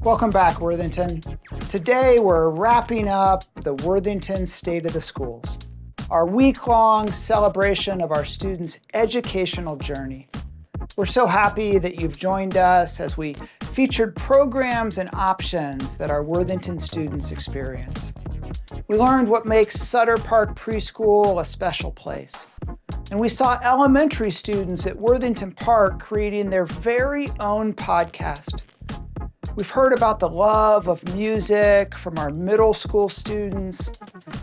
Welcome back, Worthington. Today we're wrapping up the Worthington State of the Schools, our week-long celebration of our students' educational journey. We're so happy that you've joined us as we featured programs and options that our Worthington students experience. We learned what makes Sutter Park Preschool a special place. And we saw elementary students at Worthington Park creating their very own podcast. We've heard about the love of music from our middle school students,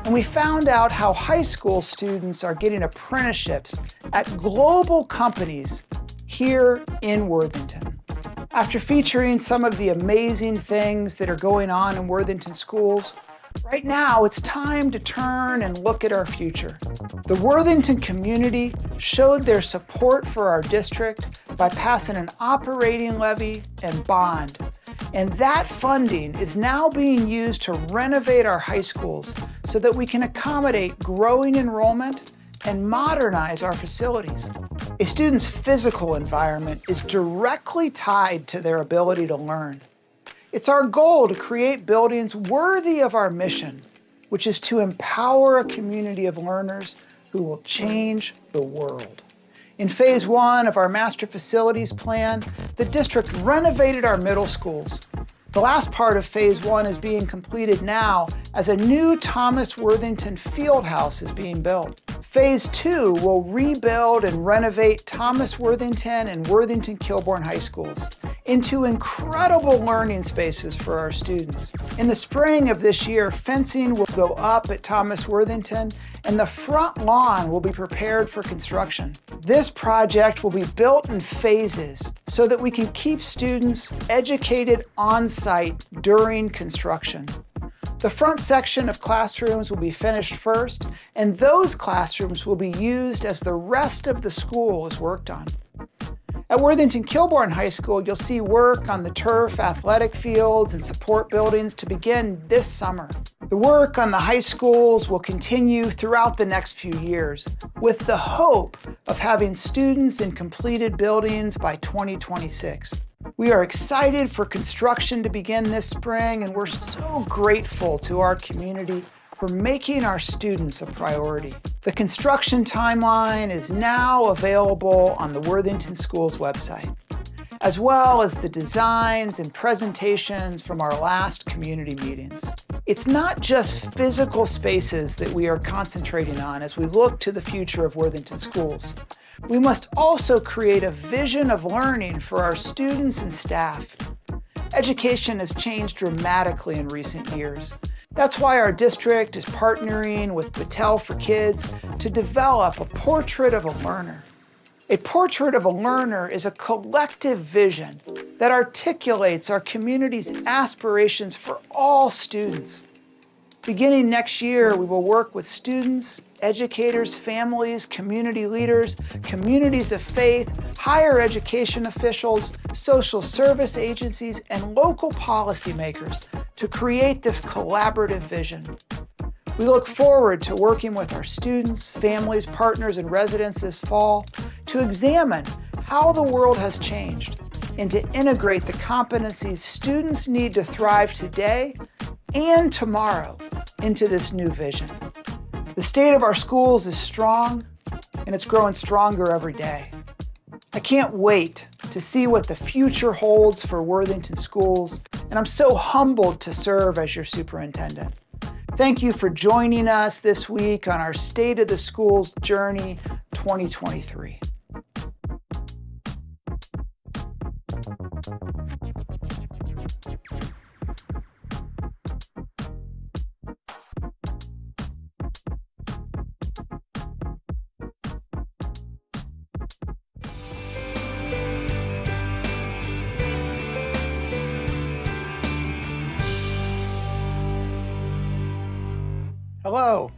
and we found out how high school students are getting apprenticeships at global companies here in Worthington. After featuring some of the amazing things that are going on in Worthington schools, right now it's time to turn and look at our future. The Worthington community showed their support for our district by passing an operating levy and bond. And that funding is now being used to renovate our high schools so that we can accommodate growing enrollment and modernize our facilities. A student's physical environment is directly tied to their ability to learn. It's our goal to create buildings worthy of our mission, which is to empower a community of learners who will change the world. In phase 1 of our master facilities plan, the district renovated our middle schools. The last part of phase 1 is being completed now as a new Thomas Worthington Fieldhouse is being built. Phase 2 will rebuild and renovate Thomas Worthington and Worthington Kilbourne High Schools into incredible learning spaces for our students. In the spring of this year, fencing will go up at Thomas Worthington and the front lawn will be prepared for construction. This project will be built in phases so that we can keep students educated on site during construction. The front section of classrooms will be finished first, and those classrooms will be used as the rest of the school is worked on. At Worthington Kilbourne High School, you'll see work on the turf athletic fields and support buildings to begin this summer. The work on the high schools will continue throughout the next few years, with the hope of having students in completed buildings by 2026. We are excited for construction to begin this spring, and we're so grateful to our community for making our students a priority. The construction timeline is now available on the Worthington Schools website, as well as the designs and presentations from our last community meetings. It's not just physical spaces that we are concentrating on as we look to the future of Worthington schools. We must also create a vision of learning for our students and staff. Education has changed dramatically in recent years. That's why our district is partnering with Battelle for Kids to develop a portrait of a learner. A portrait of a learner is a collective vision that articulates our community's aspirations for all students. Beginning next year, we will work with students, educators, families, community leaders, communities of faith, higher education officials, social service agencies, and local policymakers to create this collaborative vision. We look forward to working with our students, families, partners, and residents this fall to examine how the world has changed and to integrate the competencies students need to thrive today and tomorrow into this new vision. The state of our schools is strong, and it's growing stronger every day. I can't wait to see what the future holds for Worthington schools, and I'm so humbled to serve as your superintendent. Thank you for joining us this week on our State of the Schools Journey 2023. Hello,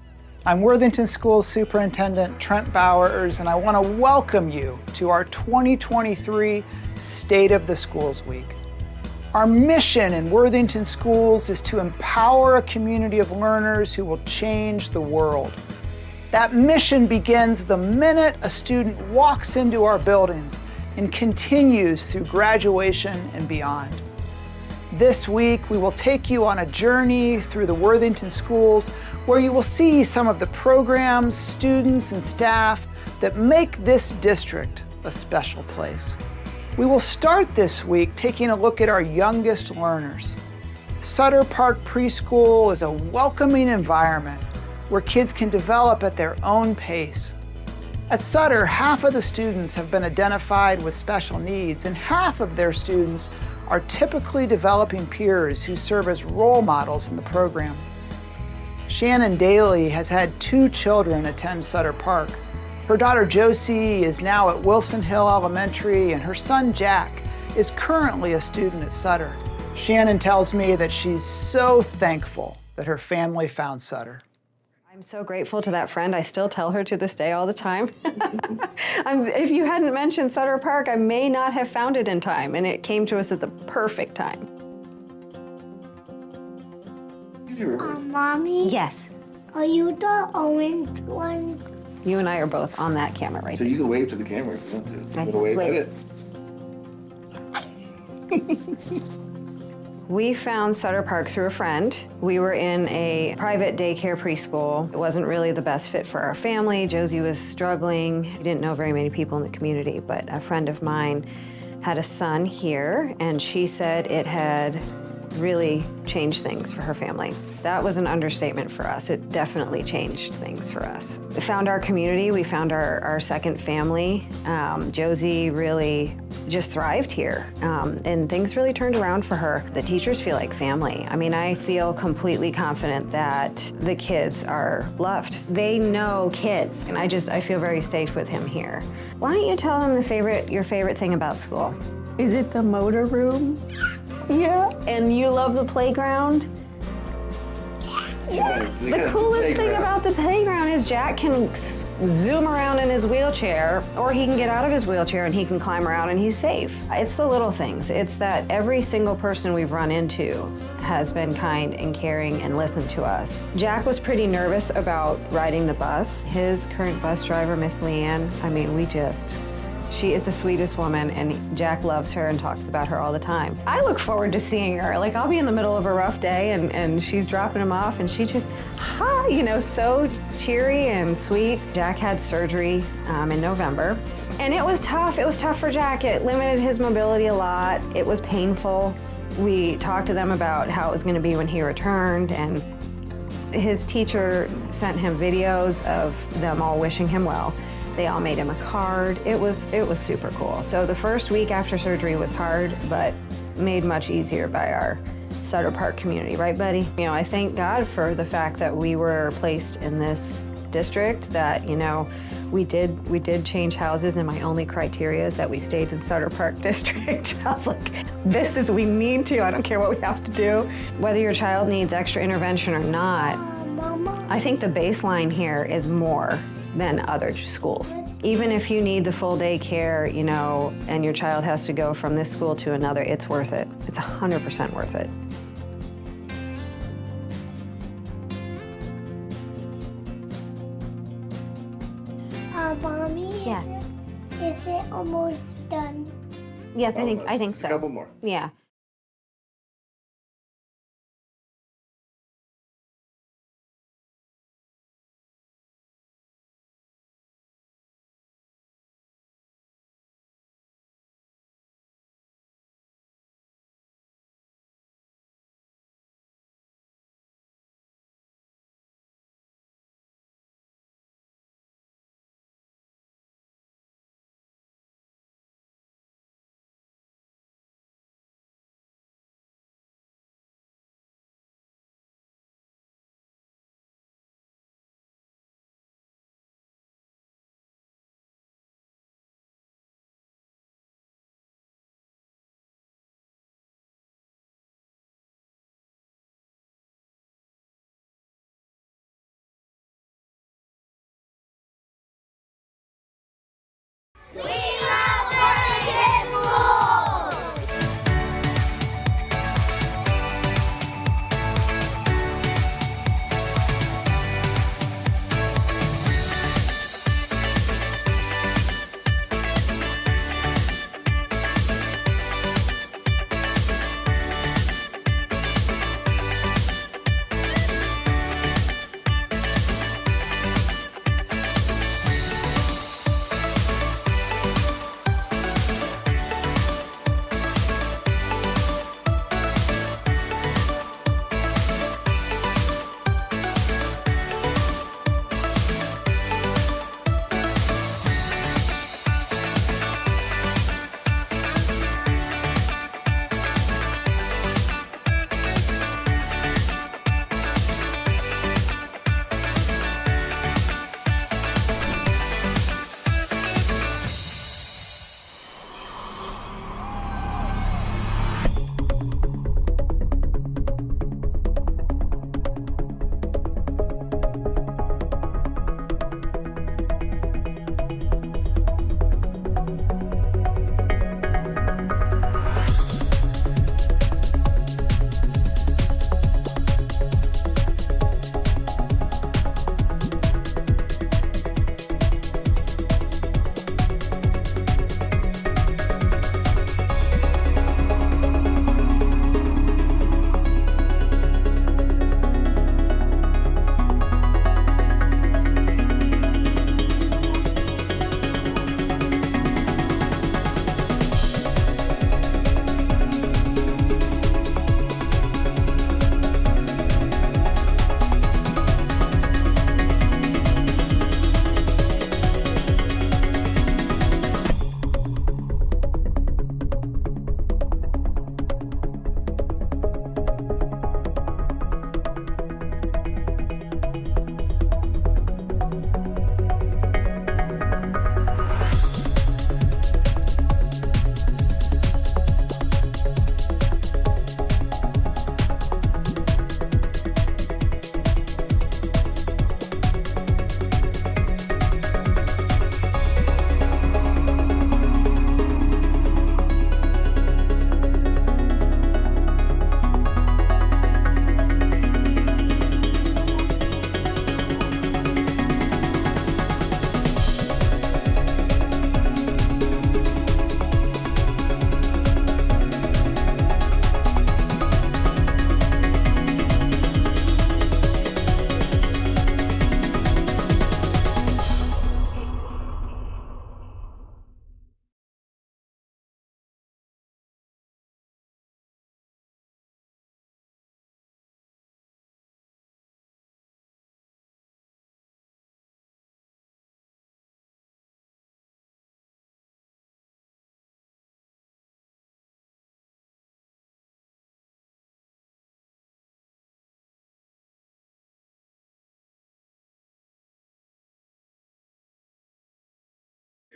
I'm Worthington Schools Superintendent Trent Bowers, and I want to welcome you to our 2023 State of the Schools Week. Our mission in Worthington Schools is to empower a community of learners who will change the world. That mission begins the minute a student walks into our buildings and continues through graduation and beyond. This week, we will take you on a journey through the Worthington schools where you will see some of the programs, students, and staff that make this district a special place. We will start this week taking a look at our youngest learners. Sutter Park Preschool is a welcoming environment where kids can develop at their own pace. At Sutter, half of the students have been identified with special needs, and half of their students are typically developing peers who serve as role models in the program. Shannon Daly has had 2 children attend Sutter Park. Her daughter Josie is now at Wilson Hill Elementary, and her son Jack is currently a student at Sutter. Shannon tells me that she's so thankful that her family found Sutter. I'm so grateful to that friend. I still tell her to this day all the time. If you hadn't mentioned Sutter Park, I may not have found it in time, and it came to us at the perfect time. Mommy? Yes. Are you the orange one? You and I are both on that camera right So you can wave to the camera if you want to. Okay, Little wave wave. at it. We found Sutter Park through a friend. We were in a private daycare preschool. It wasn't really the best fit for our family. Josie was struggling. We didn't know very many people in the community, but a friend of mine had a son here, and she said it had really changed things for her family. That was an understatement for us. It definitely changed things for us. We found our community. We found our second family. Josie really just thrived here, and things really turned around for her. The teachers feel like family. I mean, I feel completely confident that the kids are loved. They know kids, and I feel very safe with him here. Why don't you tell them your favorite thing about school? Is it the motor room? Yeah. And you love the playground? Yeah. The coolest thing about the playground is Jack can zoom around in his wheelchair, or he can get out of his wheelchair and he can climb around and he's safe. It's the little things. It's that every single person we've run into has been kind and caring and listened to us. Jack was pretty nervous about riding the bus. His current bus driver, Miss Leanne, I mean, she is the sweetest woman, and Jack loves her and talks about her all the time. I look forward to seeing her. Like, I'll be in the middle of a rough day and she's dropping him off, and she just, so cheery and sweet. Jack had surgery in November, and it was tough. It was tough for Jack. It limited his mobility a lot. It was painful. We talked to them about how it was gonna be when he returned, and his teacher sent him videos of them all wishing him well. They all made him a card. It was super cool. So the first week after surgery was hard, but made much easier by our Sutter Park community, right, buddy? I thank God for the fact that we were placed in this district, that, we did change houses, and my only criteria is that we stayed in Sutter Park district. I was like, we need to, I don't care what we have to do. Whether your child needs extra intervention or not, Mama? I think the baseline here is more than other schools. Even if you need the full day care, and your child has to go from this school to another, it's worth it. It's 100% worth it. Mommy? Yeah. Is it almost done? Yes, I think so. A couple more. Yeah.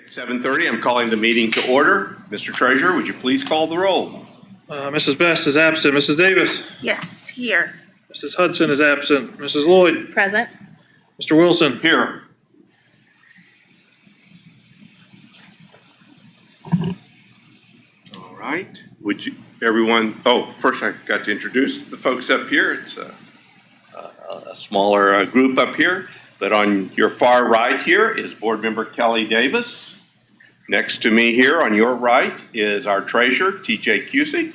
7:30, I'm calling the meeting to order. Mr. Treasurer, would you please call the roll? Mrs. Best is absent. Mrs. Davis. Yes, here. Mrs. Hudson is absent. Mrs. Lloyd. Present. Mr. Wilson. Here. All right. Would you, everyone, first I got to introduce the folks up here. It's a smaller group up here, but on your far right here is Board Member Kelly Davis. Next to me here on your right is our treasurer, TJ Cusick.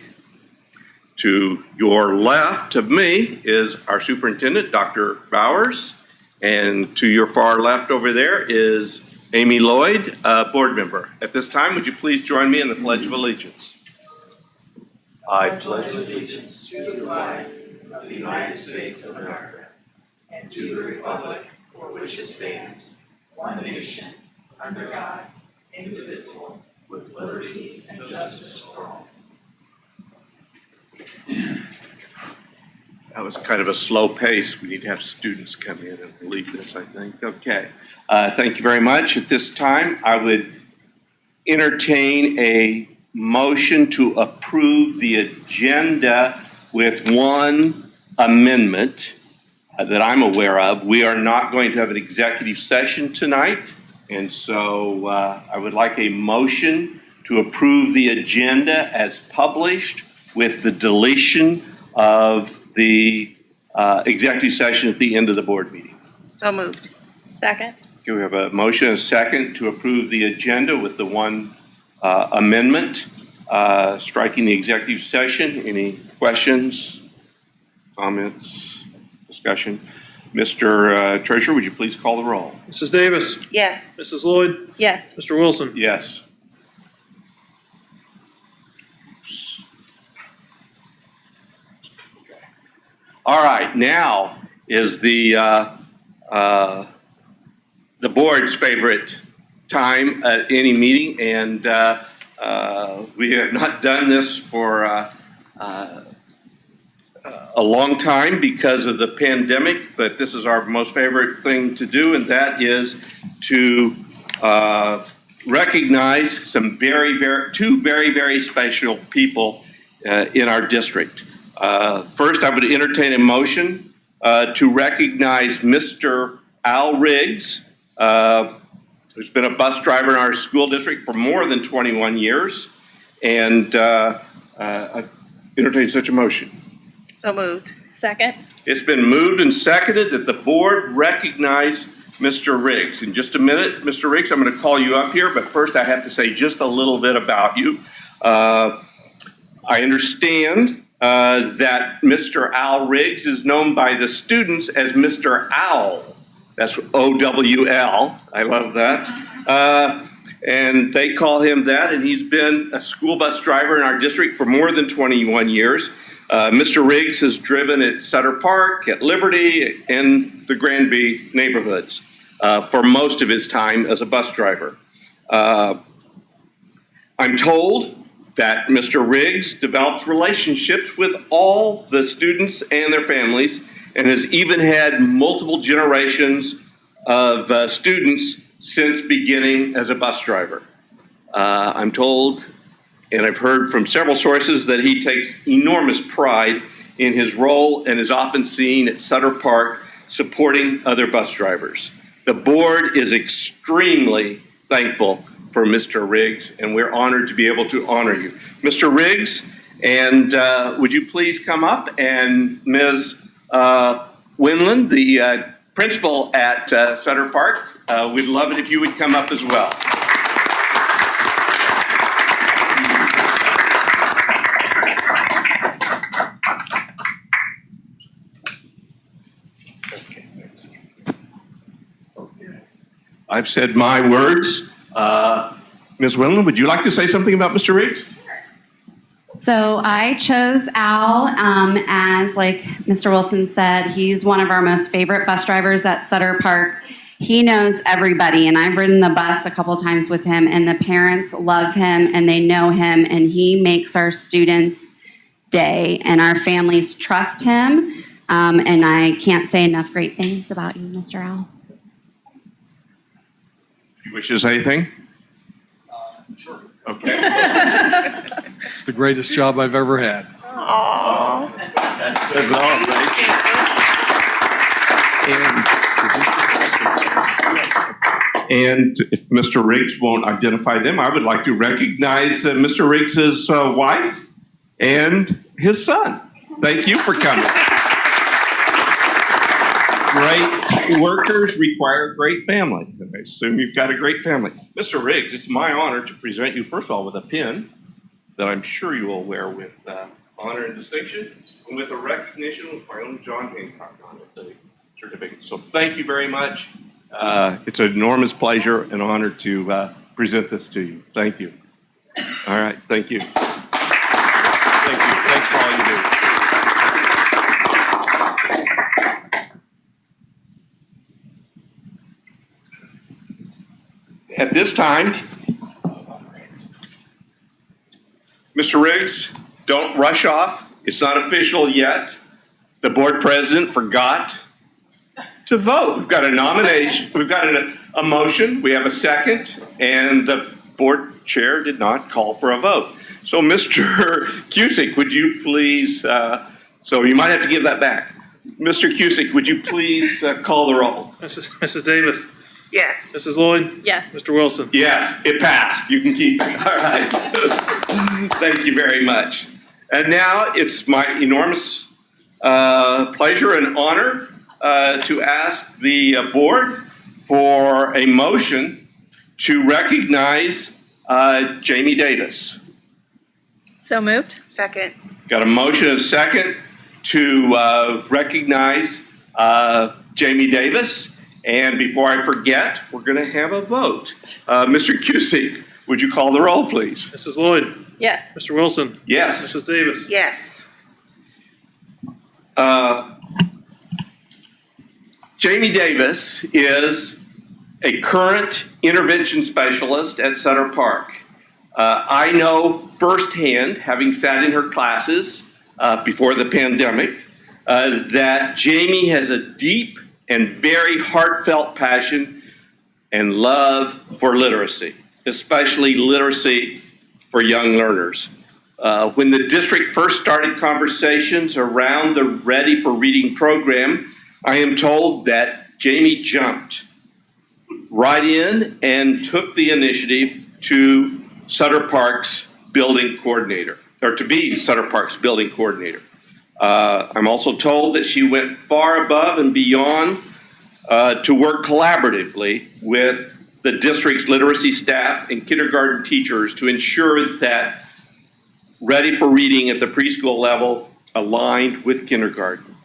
To your left of me is our superintendent, Dr. Bowers. And to your far left over there is Amy Lloyd, board member. At this time, would you please join me in the Pledge of Allegiance? I pledge allegiance to the flag of the United States of America and to the republic for which it stands, one nation, under God, indivisible, with liberty and justice for all. That was kind of a slow pace. We need to have students come in and lead this, I think. Okay. Thank you very much. At this time, I would entertain a motion to approve the agenda with one amendment that I'm aware of. We are not going to have an executive session tonight, and so I would like a motion to approve the agenda as published with the deletion of the executive session at the end of the board meeting. So moved. Second. Okay, we have a motion and a second to approve the agenda with the one amendment, striking the executive session. Any questions, comments, discussion? Mr. Treasurer, would you please call the roll? Mrs. Davis. Yes. Mrs. Lloyd. Yes. Mr. Wilson. Yes. All right, now is the board's favorite time at any meeting, and we have not done this for a long time because of the pandemic, but this is our most favorite thing to do, and that is to recognize some two very special people in our district. First, I would entertain a motion to recognize Mr. Al Riggs, who's been a bus driver in our school district for more than 21 years, and I entertain such a motion. So moved. Second. It's been moved and seconded that the board recognize Mr. Riggs. In just a minute, Mr. Riggs, I'm going to call you up here, but first I have to say just a little bit about you. I understand that Mr. Al Riggs is known by the students as Mr. Owl. That's O-W-L. I love that. And they call him that, and he's been a school bus driver in our district for more than 21 years. Mr. Riggs has driven at Sutter Park, at Liberty, and the Granby neighborhoods for most of his time as a bus driver. I'm told that Mr. Riggs develops relationships with all the students and their families and has even had multiple generations of students since beginning as a bus driver. I'm told, and I've heard from several sources, that he takes enormous pride in his role and is often seen at Sutter Park supporting other bus drivers. The board is extremely thankful for Mr. Riggs, and we're honored to be able to honor you. Mr. Riggs, and would you please come up, and Ms. Winland, the principal at Sutter Park, we'd love it if you would come up as well. I've said my words. Ms. Winland, would you like to say something about Mr. Riggs? So I chose Al as, like Mr. Wilson said, he's one of our most favorite bus drivers at Sutter Park. He knows everybody, and I've ridden the bus a couple times with him, and the parents love him, and they know him, and he makes our students' day, and our families trust him, and I can't say enough great things about you, Mr. Al. If you wish to say anything? Sure. Okay. It's the greatest job I've ever had. Aww. Says it all, right? And if Mr. Riggs won't identify them, I would like to recognize Mr. Riggs's wife and his son. Thank you for coming. Great workers require a great family. I assume you've got a great family. Mr. Riggs, it's my honor to present you, first of all, with a pin that I'm sure you will wear with honor and distinction, and with a recognition with my own John Hancock on it, the certificate. So thank you very much. It's an enormous pleasure and honor to present this to you. Thank you. All right, thank you. Thank you. Thanks for all you do. At this time, Mr. Riggs, don't rush off. It's not official yet. The board president forgot to vote. We've got a nomination, we've got a motion, we have a second, and the board chair did not call for a vote. So Mr. Cusick, would you please, so you might have to give that back. Mr. Cusick, would you please call the roll? Mrs. Davis. Yes. Mrs. Lloyd. Yes. Mr. Wilson. Yes, it passed. You can keep it. All right. Thank you very much. And now it's my enormous pleasure and honor to ask the board for a motion to recognize Jamie Davis. So moved. Second. Got a motion and a second to recognize Jamie Davis. And before I forget, we're going to have a vote. Mr. Cusick, would you call the roll, please? Mrs. Lloyd. Yes. Mr. Wilson. Yes. Mrs. Davis. Yes. Jamie Davis is a current intervention specialist at Sutter Park. I know firsthand, having sat in her classes before the pandemic, that Jamie has a deep and very heartfelt passion and love for literacy, especially literacy for young learners. When the district first started conversations around the Ready for Reading program, I am told that Jamie jumped right in and took the initiative to Sutter Park's building coordinator, or to be Sutter Park's building coordinator. I'm also told that she went far above and beyond to work collaboratively with the district's literacy staff and kindergarten teachers to ensure that Ready for Reading at the preschool level aligned with kindergarten.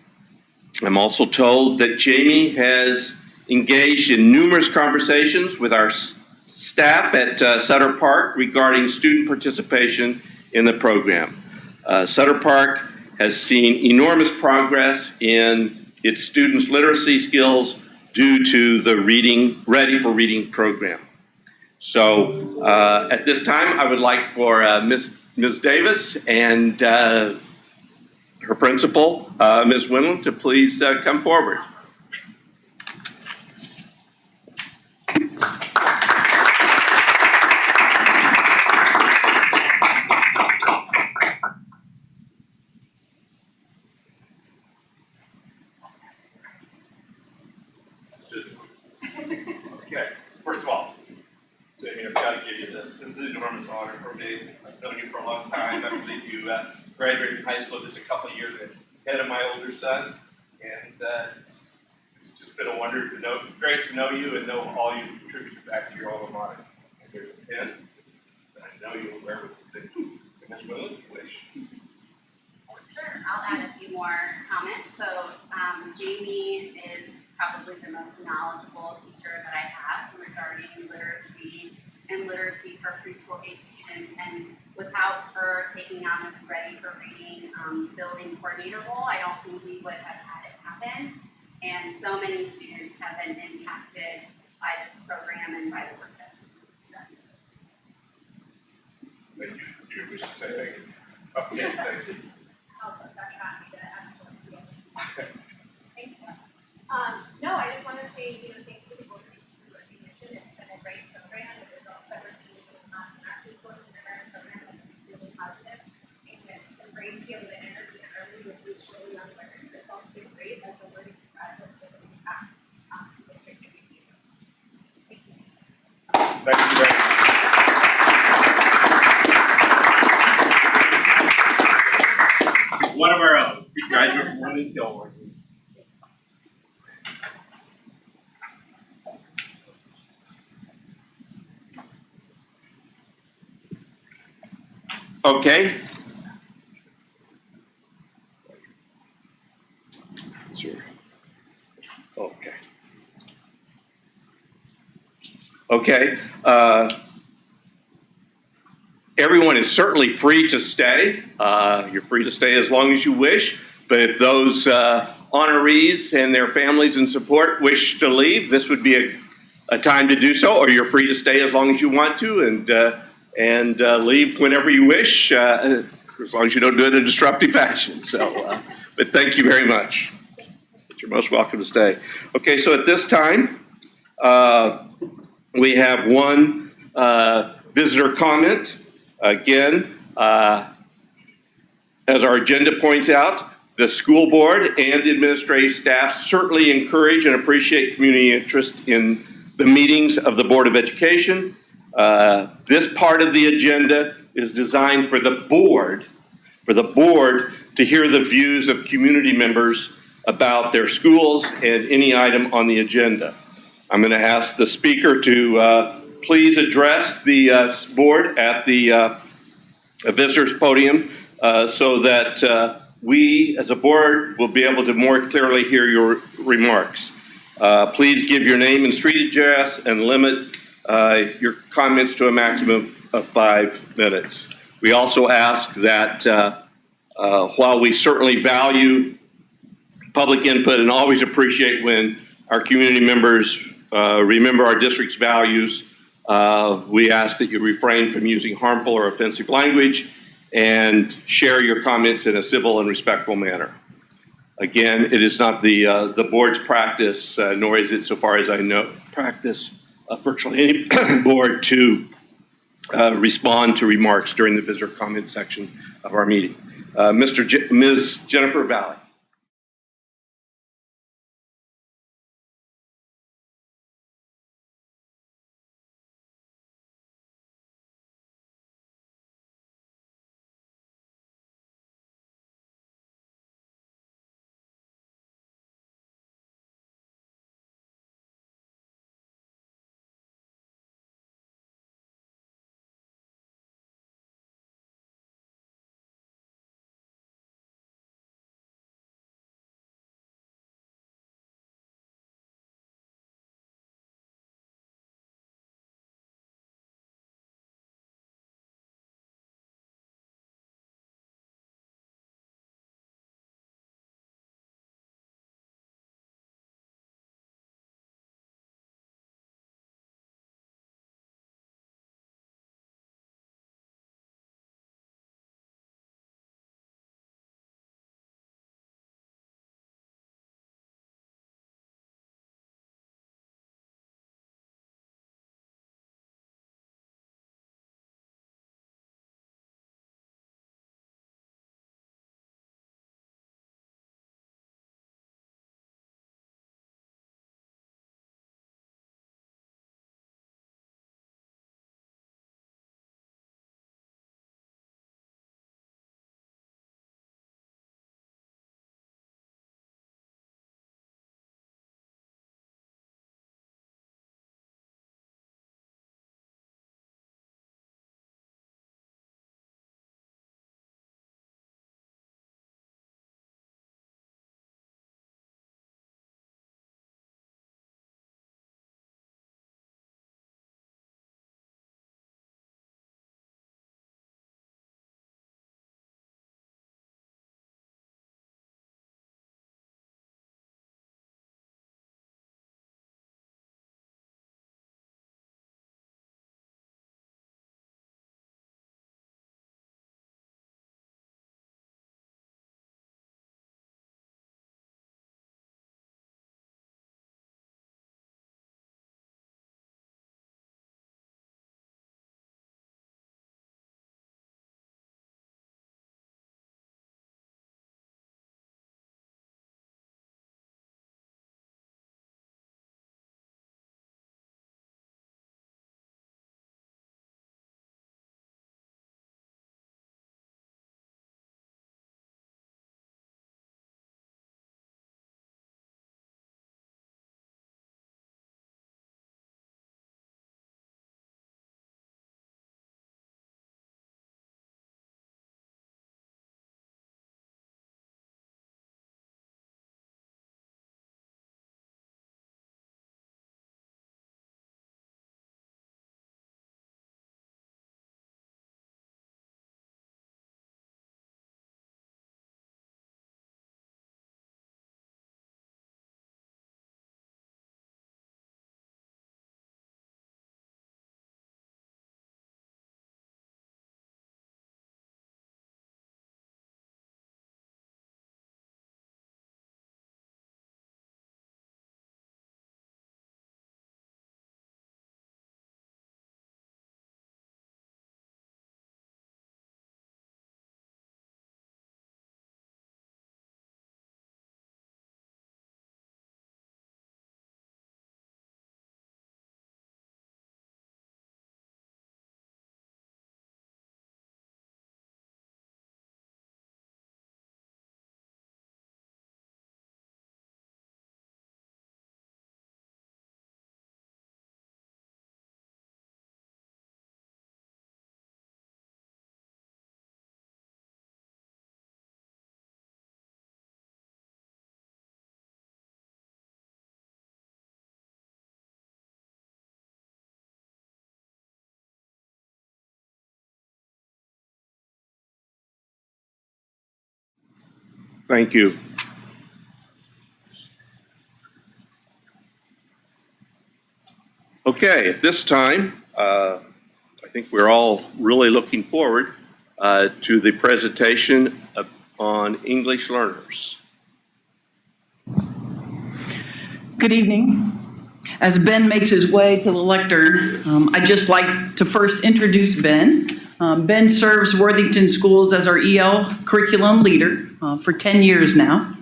I'm also told that Jamie has engaged in numerous conversations with our staff at Sutter Park regarding student participation in the program. Sutter Park has seen enormous progress in its students' literacy skills due to the Ready for Reading program. So at this time, I would like for Ms. Davis and her principal, Ms. Winland, to please come forward. Okay, first of all, Jamie, I've got to give you this. This is an enormous honor for me. I've known you for a long time. I believe you graduated from high school just a couple of years ahead of my older son. And it's just been a wonder to know, great to know you and know all you've contributed back to your alma mater. And here's a pen that I know you will wear with you. Ms. Willard, if you wish. Sure, I'll add a few more comments. So Jamie is probably the most knowledgeable teacher that I have regarding literacy and literacy for preschool age students. And without her taking on this Ready for Reading building coordinator role, I don't think we would have had it happen. And so many students have been impacted by this program and by the work that she's done. Thank you. Do you wish to say anything? Okay, thank you. No, I just want to say, thank you for the board for recognition. It's been a great program. The results that we're seeing in our great to be able to energy and everything with these really young learners. It's also been great as a learning graduate to give back to the district community. Thank you. Thank you very much. One of our own, graduate from Worthington. Okay. Sure. Okay. Okay. Everyone is certainly free to stay. You're free to stay as long as you wish. But if those honorees and their families and support wish to leave, this would be a time to do so. Or you're free to stay as long as you want to and leave whenever you wish, as long as you don't do it in a disruptive fashion. So, but thank you very much. But you're most welcome to stay. Okay, so at this time, we have one visitor comment. Again, as our agenda points out, the school board and the administrative staff certainly encourage and appreciate community interest in the meetings of the Board of Education. This part of the agenda is designed for the board to hear the views of community members about their schools and any item on the agenda. I'm going to ask the speaker to please address the board at the visitors podium so that we as a board will be able to more clearly hear your remarks. Please give your name and street address and limit your comments to a maximum of 5 minutes. We also ask that while we certainly value public input and always appreciate when our community members remember our district's values, we ask that you refrain from using harmful or offensive language and share your comments in a civil and respectful manner. Again, it is not the board's practice, nor is it, so far as I know, practice of virtually any board to respond to remarks during the visitor comment section of our meeting. Ms. Jennifer Valley. Thank you. Okay, at this time, I think we're all really looking forward to the presentation on English learners. Good evening. As Ben makes his way to the lectern, I'd just like to first introduce Ben. Ben serves Worthington Schools as our EL curriculum leader for 10 years now.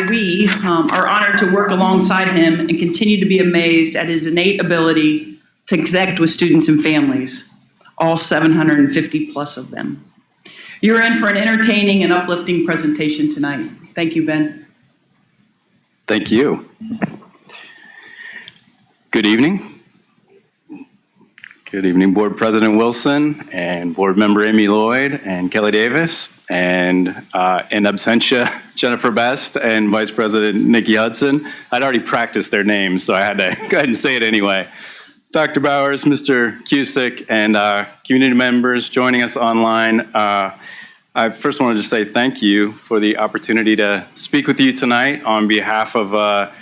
We are honored to work alongside him and continue to be amazed at his innate ability to connect with students and families, all 750 plus of them. You're in for an entertaining and uplifting presentation tonight. Thank you, Ben. Thank you. Good evening. Good evening, Board President Wilson and Board Member Amy Lloyd and Kelly Davis and in absentia, Jennifer Best and Vice President Nikki Hudson. I'd already practiced their names, so I had to go ahead and say it anyway. Dr. Bowers, Mr. Cusick, and community members joining us online. I first wanted to say thank you for the opportunity to speak with you tonight on behalf of a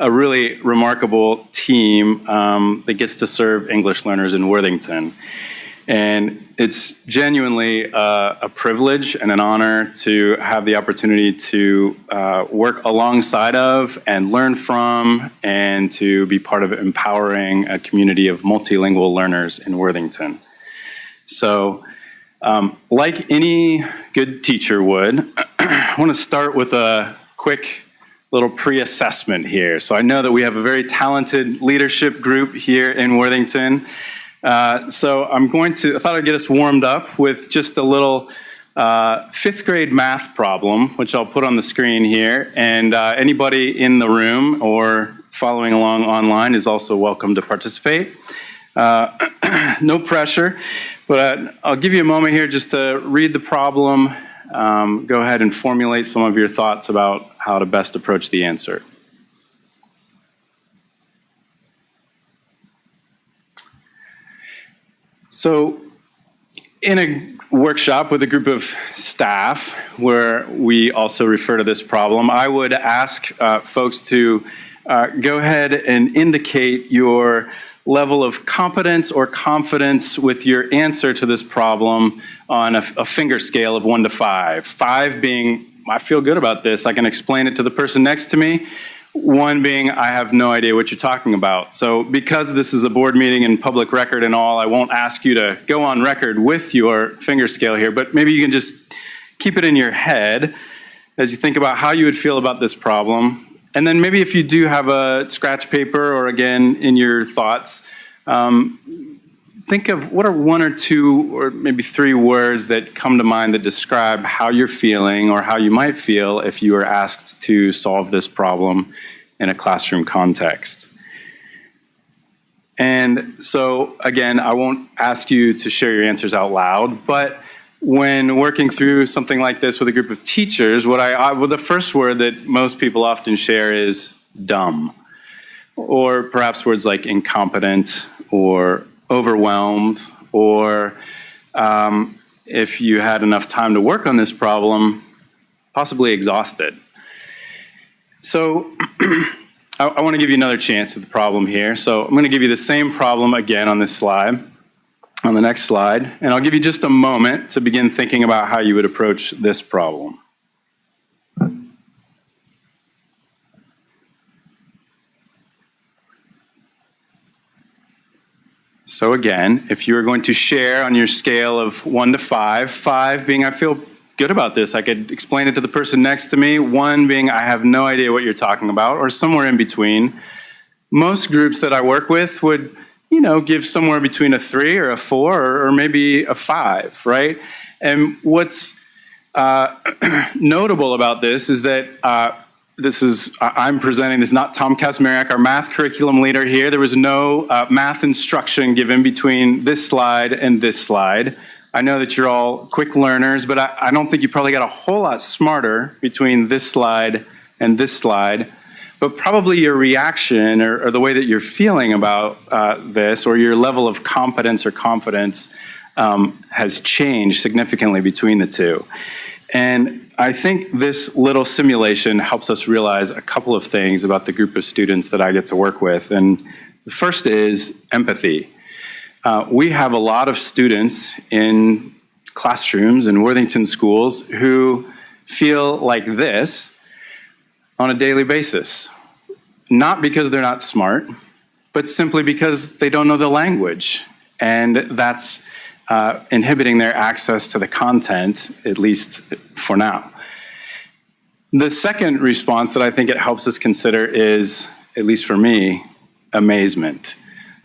really remarkable team that gets to serve English learners in Worthington. And it's genuinely a privilege and an honor to have the opportunity to work alongside of and learn from and to be part of empowering a community of multilingual learners in Worthington. So, like any good teacher would, I want to start with a quick little pre-assessment here. So I know that we have a very talented leadership group here in Worthington. So I thought I'd get us warmed up with just a little fifth grade math problem, which I'll put on the screen here. And anybody in the room or following along online is also welcome to participate. No pressure, but I'll give you a moment here just to read the problem. Go ahead and formulate some of your thoughts about how to best approach the answer. So, in a workshop with a group of staff where we also refer to this problem, I would ask folks to go ahead and indicate your level of competence or confidence with your answer to this problem on a finger scale of 1 to 5. 5 being, I feel good about this, I can explain it to the person next to me. 1 being, I have no idea what you're talking about. So because this is a board meeting and public record and all, I won't ask you to go on record with your finger scale here, but maybe you can just keep it in your head as you think about how you would feel about this problem. And then maybe if you do have a scratch paper or again in your thoughts, think of what are 1 or 2 or maybe 3 words that come to mind that describe how you're feeling or how you might feel if you were asked to solve this problem in a classroom context. And so again, I won't ask you to share your answers out loud, but when working through something like this with a group of teachers, the first word that most people often share is dumb, or perhaps words like incompetent or overwhelmed, or if you had enough time to work on this problem, possibly exhausted. So I want to give you another chance at the problem here. So I'm going to give you the same problem again on this slide. On the next slide, and I'll give you just a moment to begin thinking about how you would approach this problem. So again, if you were going to share on your scale of 1 to 5, 5 being I feel good about this, I could explain it to the person next to me, 1 being I have no idea what you're talking about, or somewhere in between. Most groups that I work with would give somewhere between a 3 or a 4 or maybe a 5, right? And what's notable about this is that I'm presenting, this is not Tom Kasmeriak, our math curriculum leader here. There was no math instruction given between this slide and this slide. I know that you're all quick learners, but I don't think you probably got a whole lot smarter between this slide and this slide. But probably your reaction or the way that you're feeling about this or your level of competence or confidence has changed significantly between the two. And I think this little simulation helps us realize a couple of things about the group of students that I get to work with. And the first is empathy. We have a lot of students in classrooms in Worthington schools who feel like this on a daily basis. Not because they're not smart, but simply because they don't know the language. And that's inhibiting their access to the content, at least for now. The second response that I think it helps us consider is, at least for me, amazement.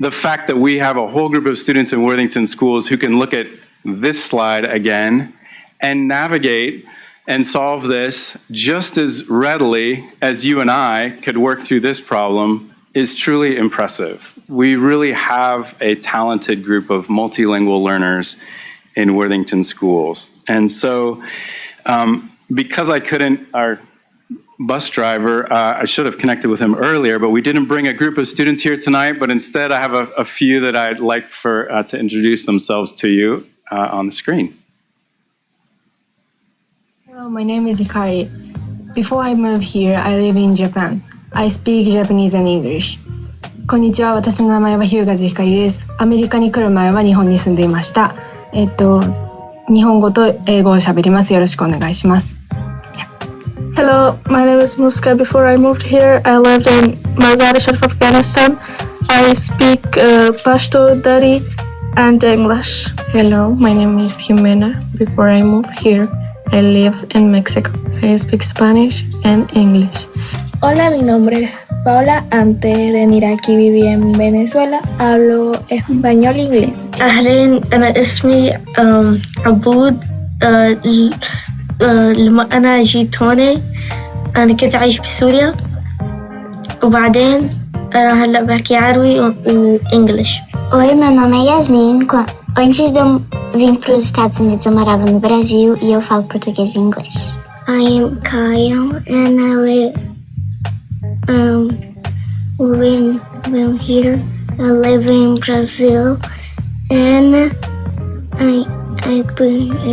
The fact that we have a whole group of students in Worthington schools who can look at this slide again and navigate and solve this just as readily as you and I could work through this problem is truly impressive. We really have a talented group of multilingual learners in Worthington schools. And so because I couldn't, our bus driver, I should have connected with him earlier, but we didn't bring a group of students here tonight, but instead I have a few that I'd like to introduce themselves to you on the screen. Hello, my name is Hikari. Before I moved here, I live in Japan. I speak Japanese and English. こんにちは、私の名前は日向ひかりです。アメリカに来る前は日本に住んでいました。日本語と英語を喋ります。よろしくお願いします。Hello, my name is Muska. Before I moved here, I lived in Mazar-e-Sharif, Afghanistan. I speak Pashto, Dari, and English. Hello, my name is Jimena. Before I moved here, I live in Mexico. I speak Spanish and English. Hola, mi nombre es Paola. Antes de venir aquí viví en Venezuela. Hablo español e inglés. أهلا أنا اسمي عبود. أنا جيت هون. أنا كنت أعيش بسوريا وبعدين أنا هلا بحكي عربي وإنجليش. Oi, meu nome é Yasmin. Antes de eu vir para os Estados Unidos, eu morava no Brasil e eu falo português e inglês. I am Kyle and I live when here. I live in Brazil and I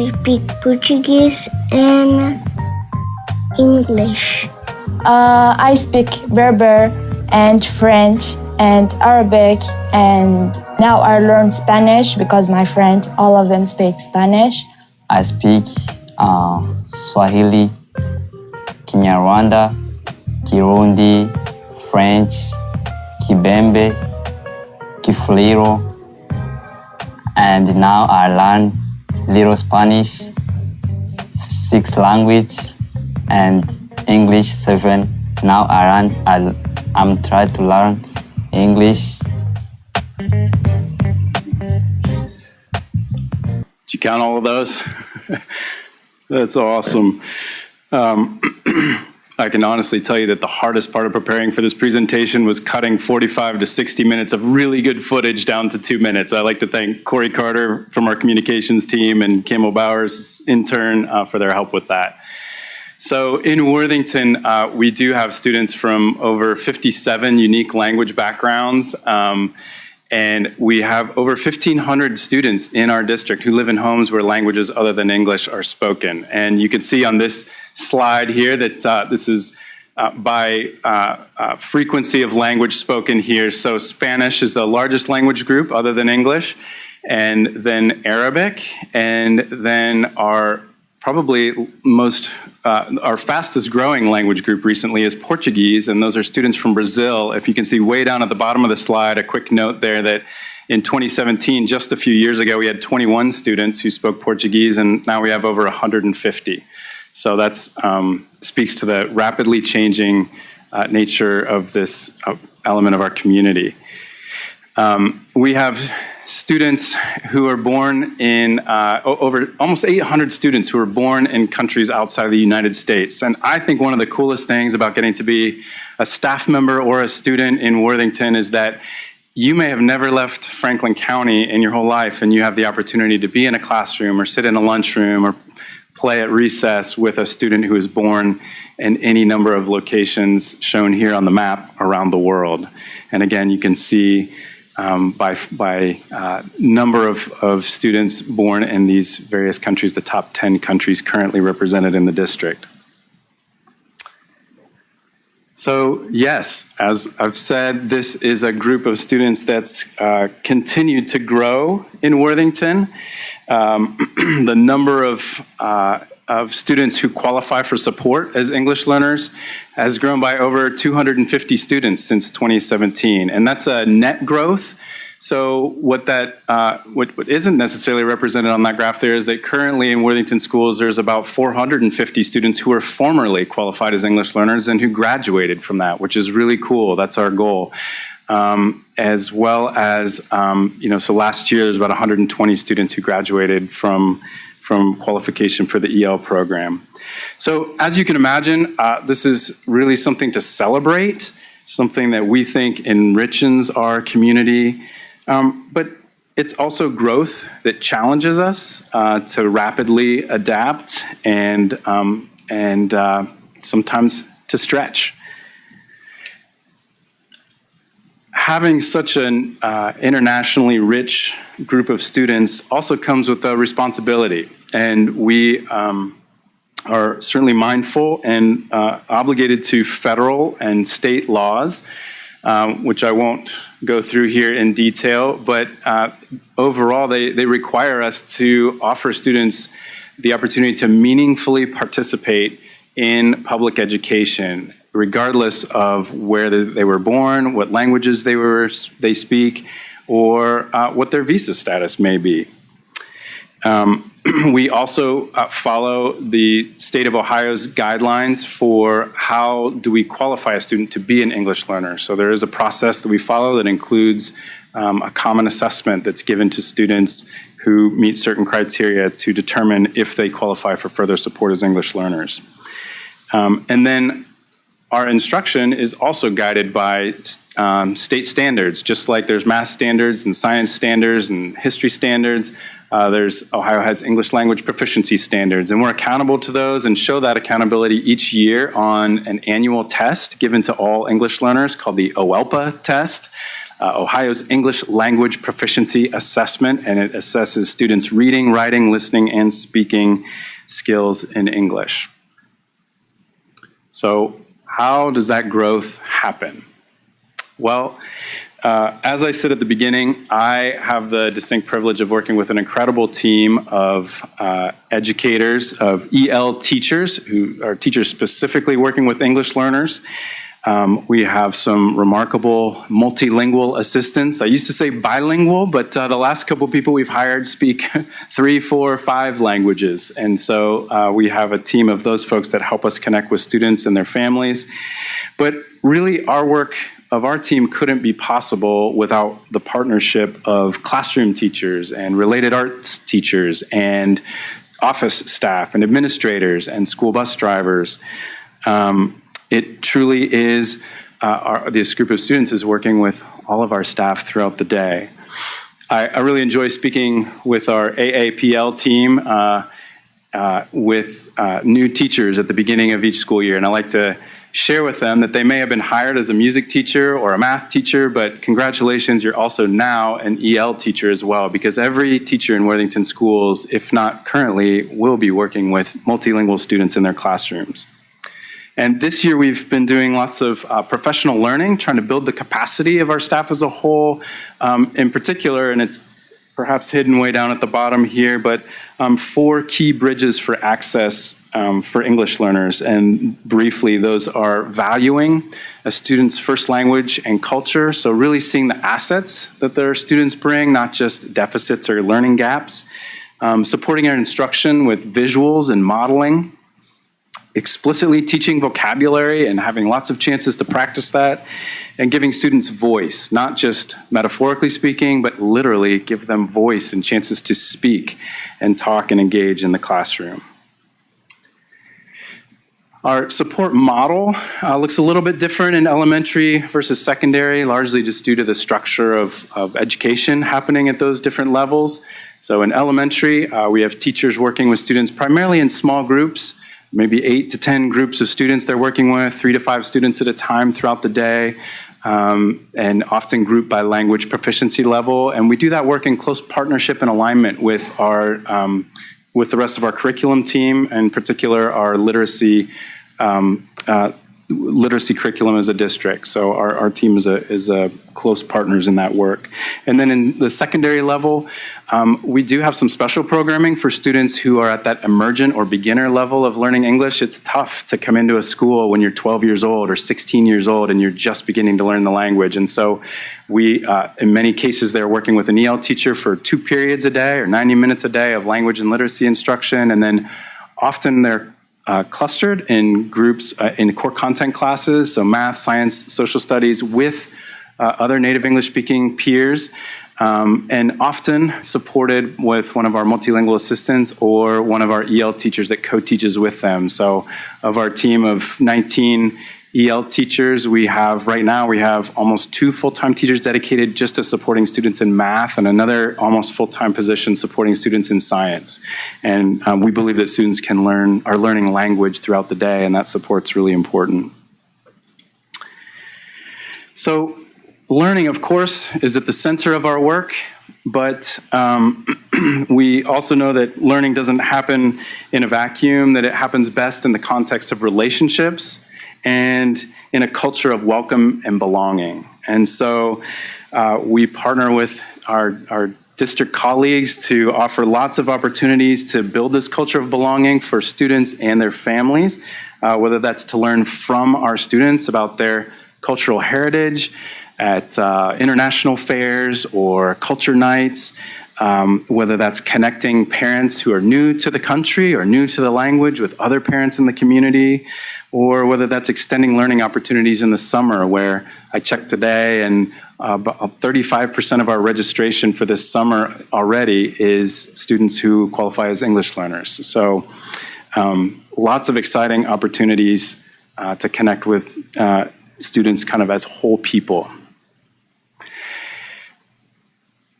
speak Portuguese and English. I speak Berber and French and Arabic, and now I learn Spanish because my friends, all of them speak Spanish. I speak Swahili, Kinyarwanda, Kirundi, French, Kibembe, Kifuliro, and now I learn little Spanish, 6 language, and English 7. Now I'm trying to learn English. Did you count all of those? That's awesome. I can honestly tell you that the hardest part of preparing for this presentation was cutting 45 to 60 minutes of really good footage down to 2 minutes. I'd like to thank Corey Carter from our communications team and Camo Bowers, intern, for their help with that. So in Worthington, we do have students from over 57 unique language backgrounds. And we have over 1,500 students in our district who live in homes where languages other than English are spoken. And you can see on this slide here that this is by frequency of language spoken here. So Spanish is the largest language group other than English, and then Arabic, and then our our fastest growing language group recently is Portuguese, and those are students from Brazil. If you can see way down at the bottom of the slide, a quick note there that in 2017, just a few years ago, we had 21 students who spoke Portuguese, and now we have over 150. So that speaks to the rapidly changing nature of this element of our community. We have students who are born in, over almost 800 students who are born in countries outside of the United States. And I think one of the coolest things about getting to be a staff member or a student in Worthington is that you may have never left Franklin County in your whole life, and you have the opportunity to be in a classroom or sit in a lunchroom or play at recess with a student who is born in any number of locations shown here on the map around the world. And again, you can see by number of students born in these various countries, the top 10 countries currently represented in the district. So yes, as I've said, this is a group of students that's continued to grow in Worthington. The number of students who qualify for support as English learners has grown by over 250 students since 2017, and that's a net growth. So what isn't necessarily represented on that graph there is that currently in Worthington schools there's about 450 students who were formerly qualified as English learners and who graduated from that, which is really cool. That's our goal. As well as, so last year there's about 120 students who graduated from qualification for the EL program. So as you can imagine, this is really something to celebrate, something that we think enriches our community. But it's also growth that challenges us to rapidly adapt and sometimes to stretch. Having such an internationally rich group of students also comes with a responsibility, and we are certainly mindful and obligated to federal and state laws, which I won't go through here in detail, but overall they require us to offer students the opportunity to meaningfully participate in public education, regardless of where they were born, what languages they speak, or what their visa status may be. We also follow the state of Ohio's guidelines for how do we qualify a student to be an English learner. So there is a process that we follow that includes a common assessment that's given to students who meet certain criteria to determine if they qualify for further support as English learners. And then our instruction is also guided by state standards, just like there's math standards and science standards and history standards. Ohio has English language proficiency standards, and we're accountable to those and show that accountability each year on an annual test given to all English learners called the OELPA test, Ohio's English Language Proficiency Assessment, and it assesses students' reading, writing, listening, and speaking skills in English. So how does that growth happen? Well, as I said at the beginning, I have the distinct privilege of working with an incredible team of educators, of EL teachers, who are teachers specifically working with English learners. We have some remarkable multilingual assistants. I used to say bilingual, but the last couple of people we've hired speak 3, 4, 5 languages. And so we have a team of those folks that help us connect with students and their families. But really, our work of our team couldn't be possible without the partnership of classroom teachers and related arts teachers and office staff and administrators and school bus drivers. It truly is, this group of students is working with all of our staff throughout the day. I really enjoy speaking with our AAPL team with new teachers at the beginning of each school year, and I like to share with them that they may have been hired as a music teacher or a math teacher, but congratulations, you're also now an EL teacher as well, because every teacher in Worthington schools, if not currently, will be working with multilingual students in their classrooms. And this year we've been doing lots of professional learning, trying to build the capacity of our staff as a whole, in particular, and it's perhaps hidden way down at the bottom here, but 4 key bridges for access for English learners. And briefly, those are valuing a student's first language and culture, so really seeing the assets that their students bring, not just deficits or learning gaps. Supporting our instruction with visuals and modeling. Explicitly teaching vocabulary and having lots of chances to practice that, and giving students voice, not just metaphorically speaking, but literally give them voice and chances to speak and talk and engage in the classroom. Our support model looks a little bit different in elementary versus secondary, largely just due to the structure of education happening at those different levels. So in elementary, we have teachers working with students primarily in small groups, maybe 8 to 10 groups of students they're working with, 3 to 5 students at a time throughout the day. and often grouped by language proficiency level. And we do that work in close partnership and alignment with with the rest of our curriculum team, in particular our literacy curriculum as a district. So our team is a close partners in that work. And then in the secondary level, we do have some special programming for students who are at that emergent or beginner level of learning English. It's tough to come into a school when you're 12 years old or 16 years old and you're just beginning to learn the language. And so we, in many cases, they're working with an EL teacher for 2 periods a day or 90 minutes a day of language and literacy instruction. And then often they're clustered in groups in core content classes, so math, science, social studies, with other native English-speaking peers, and often supported with one of our multilingual assistants or one of our EL teachers that co-teaches with them. So of our team of 19 EL teachers, right now we have almost 2 full-time teachers dedicated just to supporting students in math and another almost full-time position supporting students in science. And we believe that students are learning language throughout the day, and that support's really important. So learning, of course, is at the center of our work, but we also know that learning doesn't happen in a vacuum, that it happens best in the context of relationships and in a culture of welcome and belonging. And so we partner with our district colleagues to offer lots of opportunities to build this culture of belonging for students and their families, whether that's to learn from our students about their cultural heritage at international fairs or culture nights, whether that's connecting parents who are new to the country or new to the language with other parents in the community, or whether that's extending learning opportunities in the summer, where I checked today and about 35% of our registration for this summer already is students who qualify as English learners. So lots of exciting opportunities to connect with students kind of as whole people.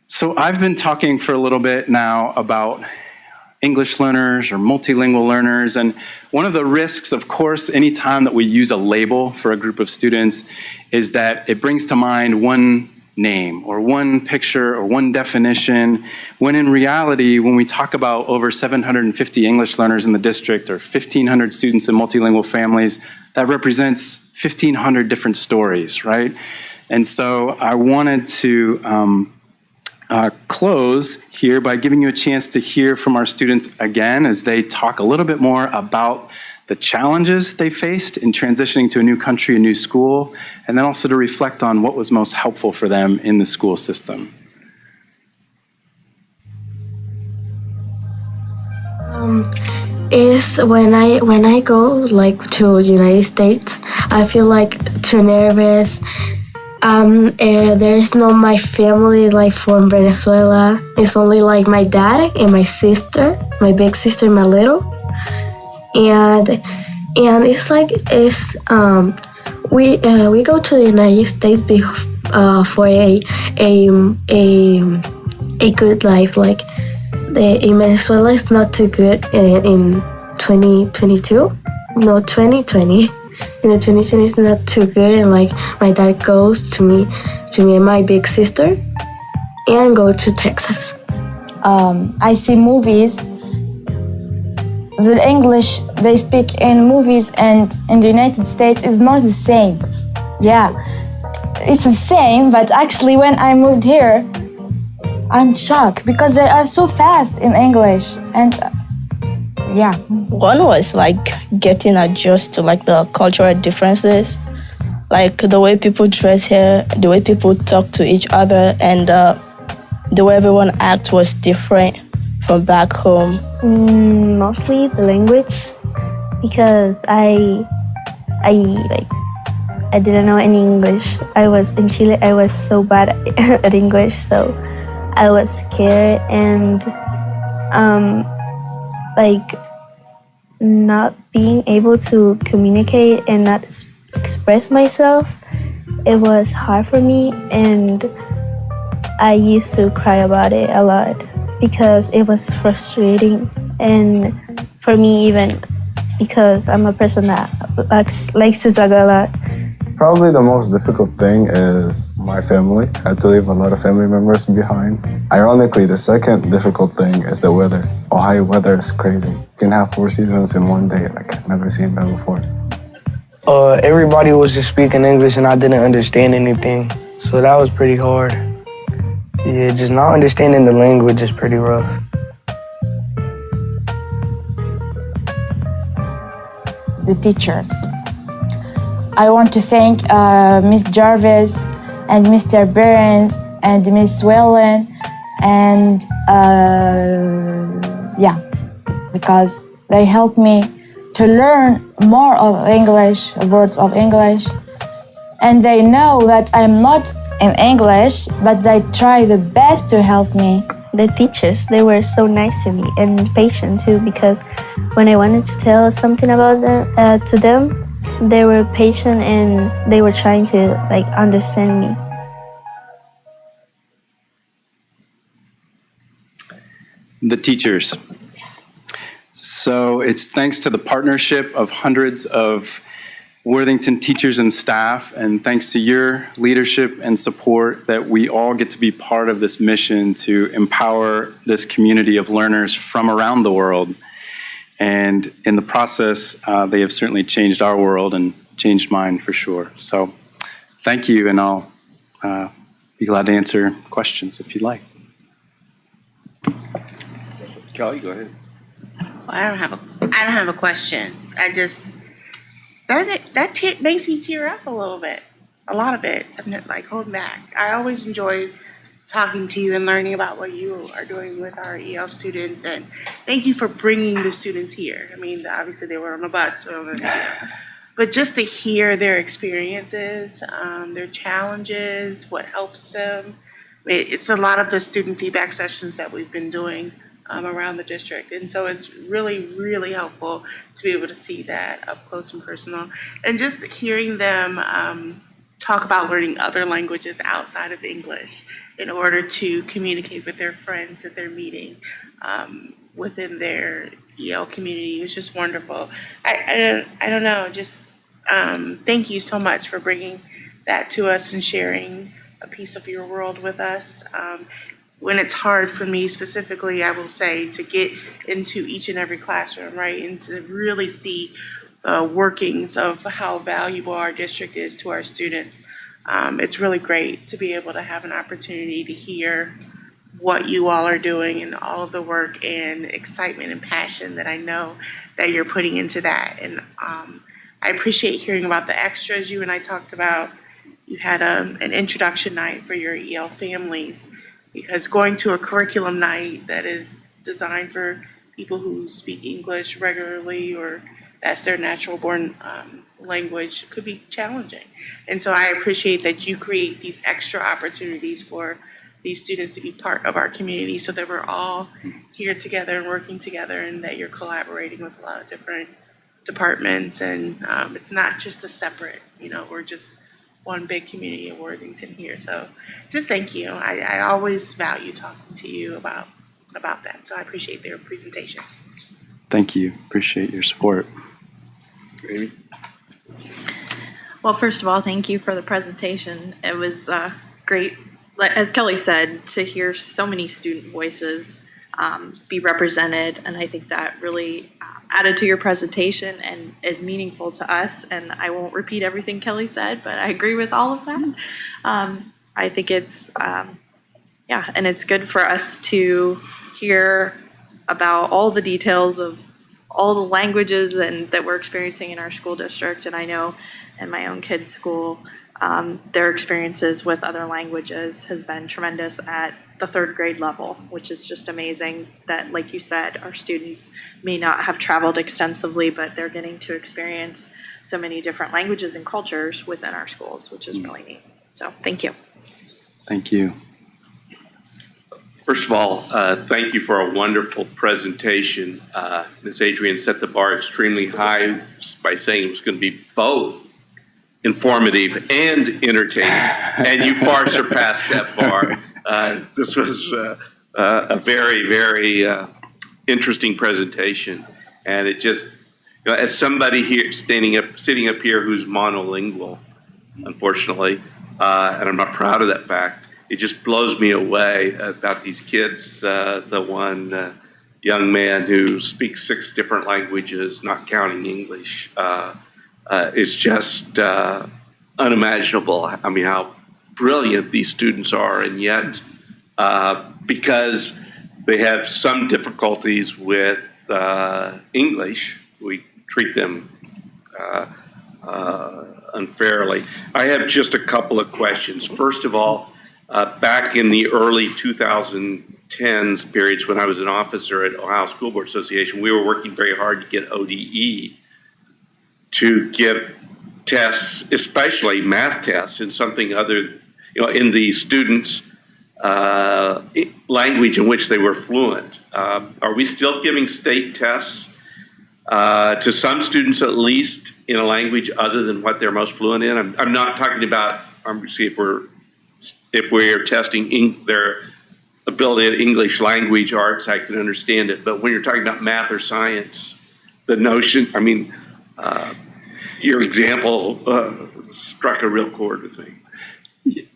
So I've been talking for a little bit now about English learners or multilingual learners, and one of the risks, of course, anytime that we use a label for a group of students is that it brings to mind one name or one picture or one definition, when in reality, when we talk about over 750 English learners in the district or 1,500 students in multilingual families, that represents 1,500 different stories, right? And so I wanted to close here by giving you a chance to hear from our students again as they talk a little bit more about the challenges they faced in transitioning to a new country, a new school, and then also to reflect on what was most helpful for them in the school system. Is when I go like to United States, I feel like too nervous. There is no my family like from Venezuela. It's only like my dad and my sister, my big sister, my little. And it's like we go to the United States for a good life. Like in Venezuela is not too good in 2022. No, 2020. In the 2020 is not too good, and like my dad goes to me and my big sister, and go to Texas. I see movies. The English they speak in movies and in the United States is not the same. Yeah, it's the same, but actually when I moved here, I'm shocked because they are so fast in English. And yeah. One was like getting adjusted to like the cultural differences, like the way people dress here, the way people talk to each other, and the way everyone acts was different from back home. Mostly the language, because I didn't know any English. I was in Chile. I was so bad at English, so I was scared, and like not being able to communicate and not express myself, it was hard for me, and I used to cry about it a lot because it was frustrating. And for me, even because I'm a person that likes to talk a lot, Probably the most difficult thing is my family. I had to leave a lot of family members behind. Ironically, the second difficult thing is the weather. Ohio weather is crazy. You can have 4 seasons in one day. Like, I've never seen that before. Everybody was just speaking English and I didn't understand anything. So that was pretty hard. Yeah, just not understanding the language is pretty rough. The teachers. I want to thank Miss Jarvis and Mr. Burns and Miss Whelan and because they helped me to learn more of English, words of English. And they know that I'm not in English, but they try the best to help me. The teachers, they were so nice to me and patient too, because when I wanted to tell something about them to them, they were patient and they were trying to understand me. The teachers. So it's thanks to the partnership of hundreds of Worthington teachers and staff, and thanks to your leadership and support that we all get to be part of this mission to empower this community of learners from around the world. And in the process, they have certainly changed our world and changed mine for sure. So thank you, and I'll be glad to answer questions if you'd like. Kelly, go ahead. Well, I don't have a question. I just that makes me tear up a little bit, a lot of it. I'm not, holding back. I always enjoy talking to you and learning about what you are doing with our EL students, and thank you for bringing the students here. I mean, obviously they were on the bus, but just to hear their experiences, their challenges, what helps them. It's a lot of the student feedback sessions that we've been doing around the district. And so it's really, really helpful to be able to see that up close and personal. And just hearing them talk about learning other languages outside of English in order to communicate with their friends that they're meeting within their EL community was just wonderful. I don't know, just thank you so much for bringing that to us and sharing a piece of your world with us. When it's hard for me specifically, I will say, to get into each and every classroom, right, and to really see workings of how valuable our district is to our students. It's really great to be able to have an opportunity to hear what you all are doing and all of the work and excitement and passion that I know that you're putting into that. And I appreciate hearing about the extras you and I talked about. You had an introduction night for your EL families, because going to a curriculum night that is designed for people who speak English regularly or that's their natural born language could be challenging. And so I appreciate that you create these extra opportunities for these students to be part of our community so that we're all here together and working together, and that you're collaborating with a lot of different departments. And it's not just a separate, we're just one big community of Worthington here. So just thank you. I always value talking to you about that. So I appreciate their presentation. Thank you. Appreciate your support. Amy? Well, first of all, thank you for the presentation. It was great, as Kelly said, to hear so many student voices be represented. And I think that really added to your presentation and is meaningful to us. And I won't repeat everything Kelly said, but I agree with all of that. I think it's, and it's good for us to hear about all the details of all the languages that we're experiencing in our school district. And I know in my own kids' school, their experiences with other languages has been tremendous at the third grade level, which is just amazing that, like you said, our students may not have traveled extensively, but they're getting to experience so many different languages and cultures within our schools, which is really neat. So thank you. Thank you. First of all, thank you for a wonderful presentation. Ms. Adrian set the bar extremely high by saying it was going to be both informative and entertaining, and you far surpassed that bar. This was a very, very interesting presentation, and it just, as somebody here sitting up here who's monolingual, unfortunately, and I'm not proud of that fact. It just blows me away about these kids. The one young man who speaks 6 different languages, not counting English, is just unimaginable. I mean, how brilliant these students are, and yet because they have some difficulties with English, we treat them unfairly. I have just a couple of questions. First of all, back in the early 2010s periods when I was an officer at Ohio School Board Association, we were working very hard to get ODE to give tests, especially math tests, in something other, in the students' language in which they were fluent. Are we still giving state tests to some students, at least, in a language other than what they're most fluent in? I'm not talking about, see if we're testing their ability at English language arts, I can understand it. But when you're talking about math or science, the notion, your example struck a real chord with me.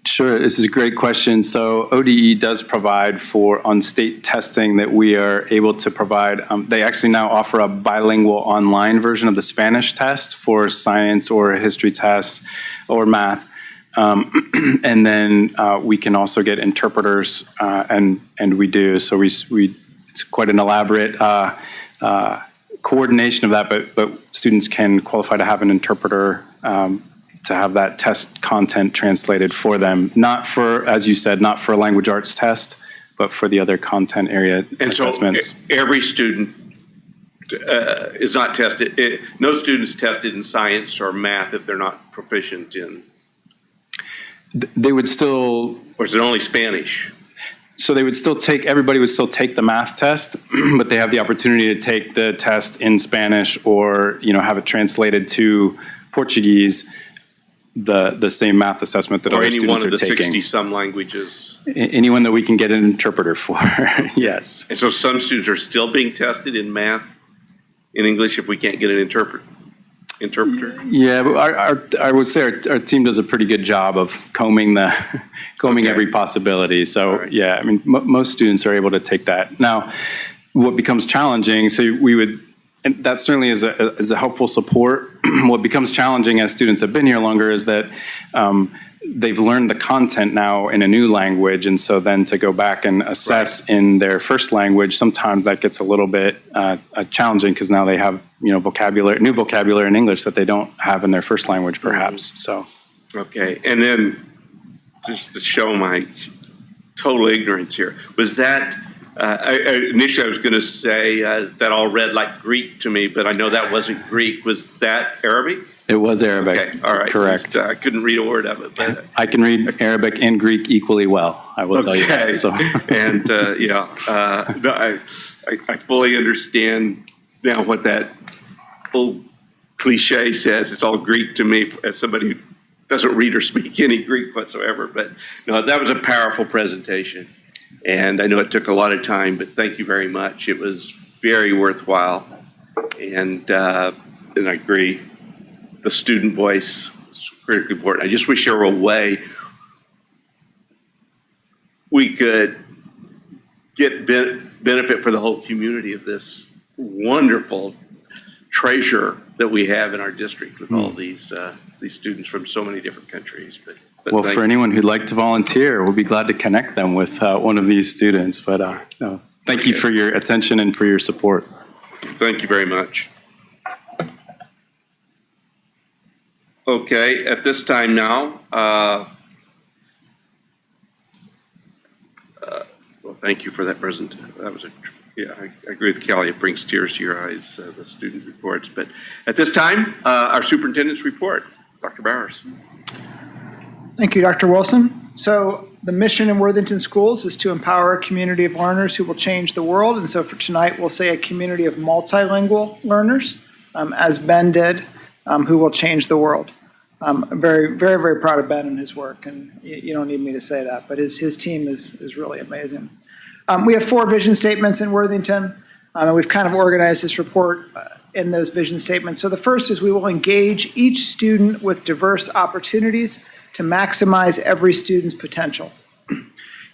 Sure, this is a great question. So ODE does provide on state testing that we are able to provide. They actually now offer a bilingual online version of the Spanish test for science or history tests or math. And then we can also get interpreters, and we do. So it's quite an elaborate coordination of that, but students can qualify to have an interpreter to have that test content translated for them. Not for, as you said, not for a language arts test, but for the other content area assessments. So every student is not tested. No students tested in science or math if they're not proficient in. They would still, or is it only Spanish? So they would still everybody would still take the math test, but they have the opportunity to take the test in Spanish or, have it translated to Portuguese, the same math assessment that or other any students one of are the taking. 60-some languages. Anyone that we can get an interpreter for, yes. And so some students are still being tested in math, in English, if we can't get an interpreter. Yeah, but I would say our team does a pretty good job of combing every possibility. So yeah, most students are able to take that. Now, what becomes challenging, and that certainly is a helpful support. What becomes challenging as students have been here longer is that they've learned the content now in a new language, and so then to go back and assess in their first language, sometimes that gets a little bit challenging because now they have new vocabulary in English that they don't have in their first language, perhaps. So, okay, and then just to show my total ignorance here, was that initially I was going to say that all read like Greek to me, but I know that wasn't Greek. Was that Arabic? It was Arabic. Okay, all right. Correct. I couldn't read a word of it, but I can read Arabic and Greek equally well. I will tell you that. So. And no, I fully understand now what that old cliche says. It's all Greek to me as somebody who doesn't read or speak any Greek whatsoever. But no, that was a powerful presentation. And I know it took a lot of time, but thank you very much. It was very worthwhile. And I agree, the student voice is critically important. I just wish there were a way we could get benefit for the whole community of this wonderful treasure that we have in our district with all these students from so many different countries. But well, for anyone who'd like to volunteer, we'll be glad to connect them with one of these students. But no, thank you for your attention and for your support. Thank you very much. Okay, at this time now, well, thank you for that presentation. That was I agree with Kelly. It brings tears to your eyes, the student reports. But at this time, our superintendent's report, Dr. Bowers. Thank you, Dr. Wilson. So the mission in Worthington Schools is to empower a community of learners who will change the world. And so for tonight, we'll say a community of multilingual learners, as Ben did, who will change the world. I'm very, very, very proud of Ben and his work, and you don't need me to say that, but his team is really amazing. We have 4 vision statements in Worthington, and we've kind of organized this report in those vision statements. So the first is we will engage each student with diverse opportunities to maximize every student's potential.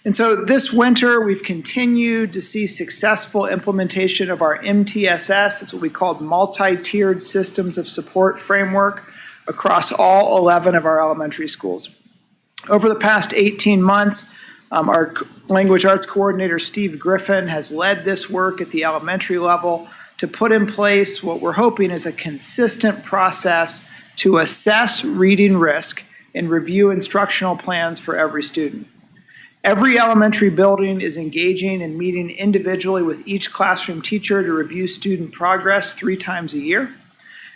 And so this winter, we've continued to see successful implementation of our MTSS, it's what we call multi-tiered systems of support framework across all 11 of our elementary schools. Over the past 18 months, our language arts coordinator, Steve Griffin, has led this work at the elementary level to put in place what we're hoping is a consistent process to assess reading risk and review instructional plans for every student. Every elementary building is engaging and meeting individually with each classroom teacher to review student progress 3 times a year.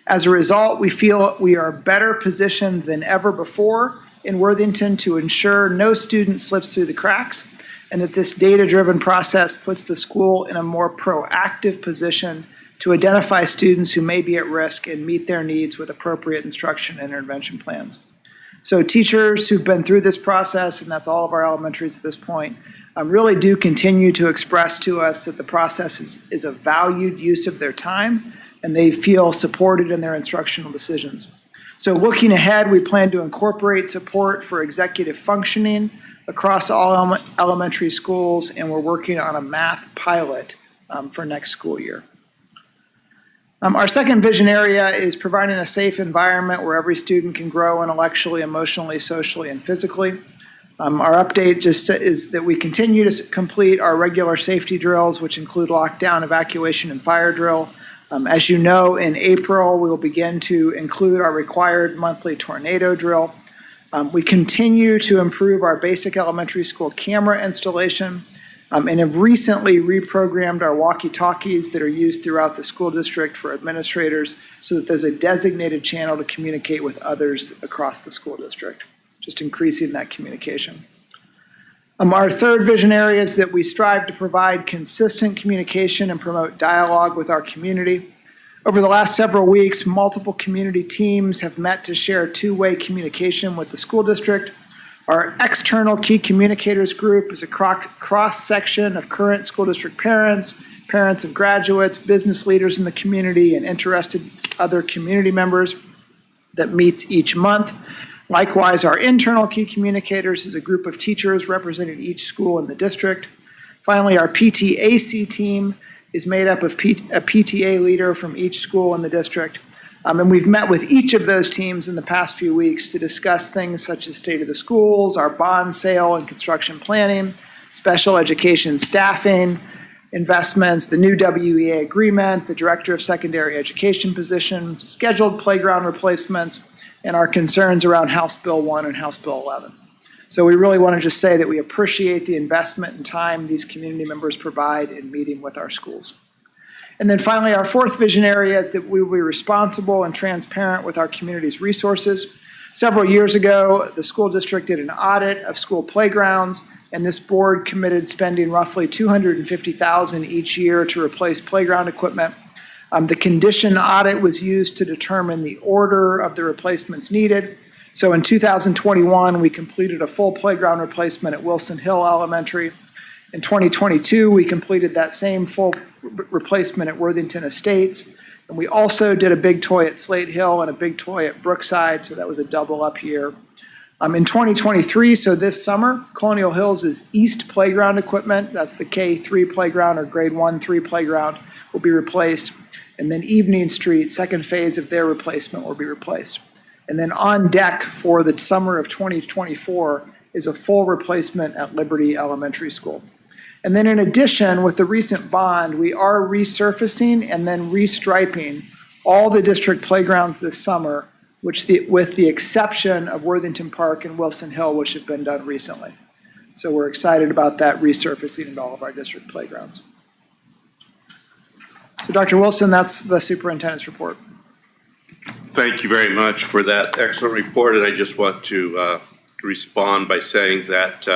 As a result, we feel we are better positioned than ever before in Worthington to ensure no student slips through the cracks, and that this data-driven process puts the school in a more proactive position to identify students who may be at risk and meet their needs with appropriate instruction and intervention plans. So teachers who've been through this process, and that's all of our elementaries at this point, really do continue to express to us that the process is a valued use of their time, and they feel supported in their instructional decisions. So looking ahead, we plan to incorporate support for executive functioning across all elementary schools, and we're working on a math pilot for next school year. Our second vision area is providing a safe environment where every student can grow intellectually, emotionally, socially, and physically. Our update just is that we continue to complete our regular safety drills, which include lockdown, evacuation, and fire drill. As you know, in April, we will begin to include our required monthly tornado drill. We continue to improve our basic elementary school camera installation, and have recently reprogrammed our walkie-talkies that are used throughout the school district for administrators so that there's a designated channel to communicate with others across the school district, just increasing that communication. Our third vision area is that we strive to provide consistent communication and promote dialogue with our community. Over the last several weeks, multiple community teams have met to share two-way communication with the school district. Our external key communicators group is a cross-section of current school district parents, parents of graduates, business leaders in the community, and interested other community members that meets each month. Likewise, our internal key communicators is a group of teachers representing each school in the district. Finally, our PTAC team is made up of a PTA leader from each school in the district. And we've met with each of those teams in the past few weeks to discuss things such as state of the schools, our bond sale and construction planning, special education staffing, investments, the new WEA agreement, the director of secondary education position, scheduled playground replacements, and our concerns around House Bill 1 and House Bill 11. So we really want to just say that we appreciate the investment and time these community members provide in meeting with our schools. And then finally, our fourth vision area is that we will be responsible and transparent with our community's resources. Several years ago, the school district did an audit of school playgrounds, and this board committed spending roughly $250,000 each year to replace playground equipment. The condition audit was used to determine the order of the replacements needed. So in 2021, we completed a full playground replacement at Wilson Hill Elementary. In 2022, we completed that same full replacement at Worthington Estates. And we also did a big toy at Slate Hill and a big toy at Brookside, so that was a double up year. In 2023, so this summer, Colonial Hills' East Playground equipment, that's the K3 playground or grade 1-3 playground, will be replaced. And then Evening Street, second phase of their replacement, will be replaced. And then on deck for the summer of 2024 is a full replacement at Liberty Elementary School. And then in addition, with the recent bond, we are resurfacing and then restriping all the district playgrounds this summer, with the exception of Worthington Park and Wilson Hill, which have been done recently. So we're excited about that resurfacing at all of our district playgrounds. So Dr. Wilson, that's the superintendent's report. Thank you very much for that excellent report, and I just want to respond by saying that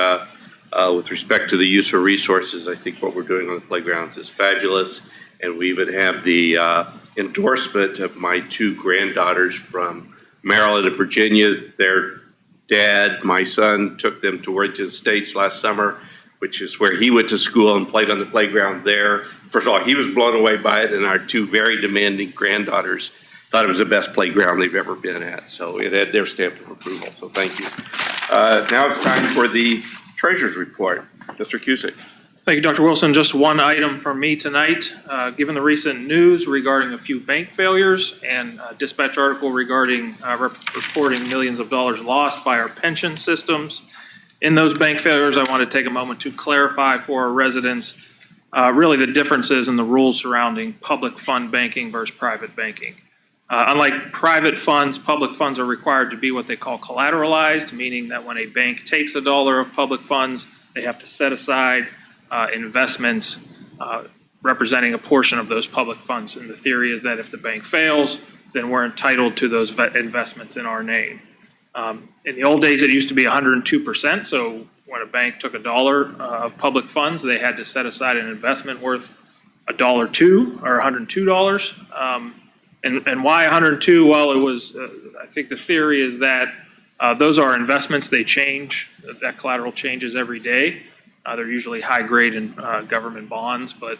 with respect to the use of resources, I think what we're doing on the playgrounds is fabulous, and we even have the endorsement of my two granddaughters from Maryland and Virginia. Their dad, my son, took them to Worthington Estates last summer which is where he went to school and played on the playground there. First of all, he was blown away by it, and our two very demanding granddaughters thought it was the best playground they've ever been at. So it had their stamp of approval, so thank you. Now it's time for the treasurer's report. Mr. Cusick. Thank you, Dr. Wilson. Just one item from me tonight. Given the recent news regarding a few bank failures and a dispatch article regarding reporting millions of dollars lost by our pension systems, in those bank failures, I want to take a moment to clarify for our residents really the differences in the rules surrounding public fund banking versus private banking. Unlike private funds, public funds are required to be what they call collateralized, meaning that when a bank takes $1 of public funds, they have to set aside investments representing a portion of those public funds. And the theory is that if the bank fails, then we're entitled to those investments in our name. In the old days, it used to be 102%. So when a bank took $1 of public funds, they had to set aside an investment worth $1.02 or $102. And why 102? Well, it was, I think the theory is that those are investments. They change. That collateral changes every day. They're usually high grade in government bonds, but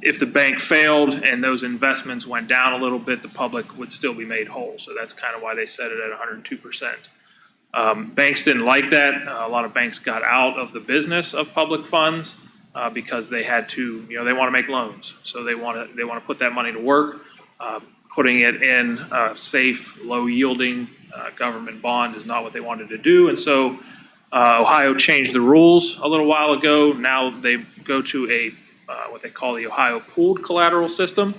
if the bank failed and those investments went down a little bit, the public would still be made whole. So that's kind of why they set it at 102%. Banks didn't like that. A lot of banks got out of the business of public funds because they had to, they want to make loans. So they want to put that money to work, putting it in a safe, low yielding government bond is not what they wanted to do. And so Ohio changed the rules a little while ago. Now they go to a what they call the Ohio pooled collateral system.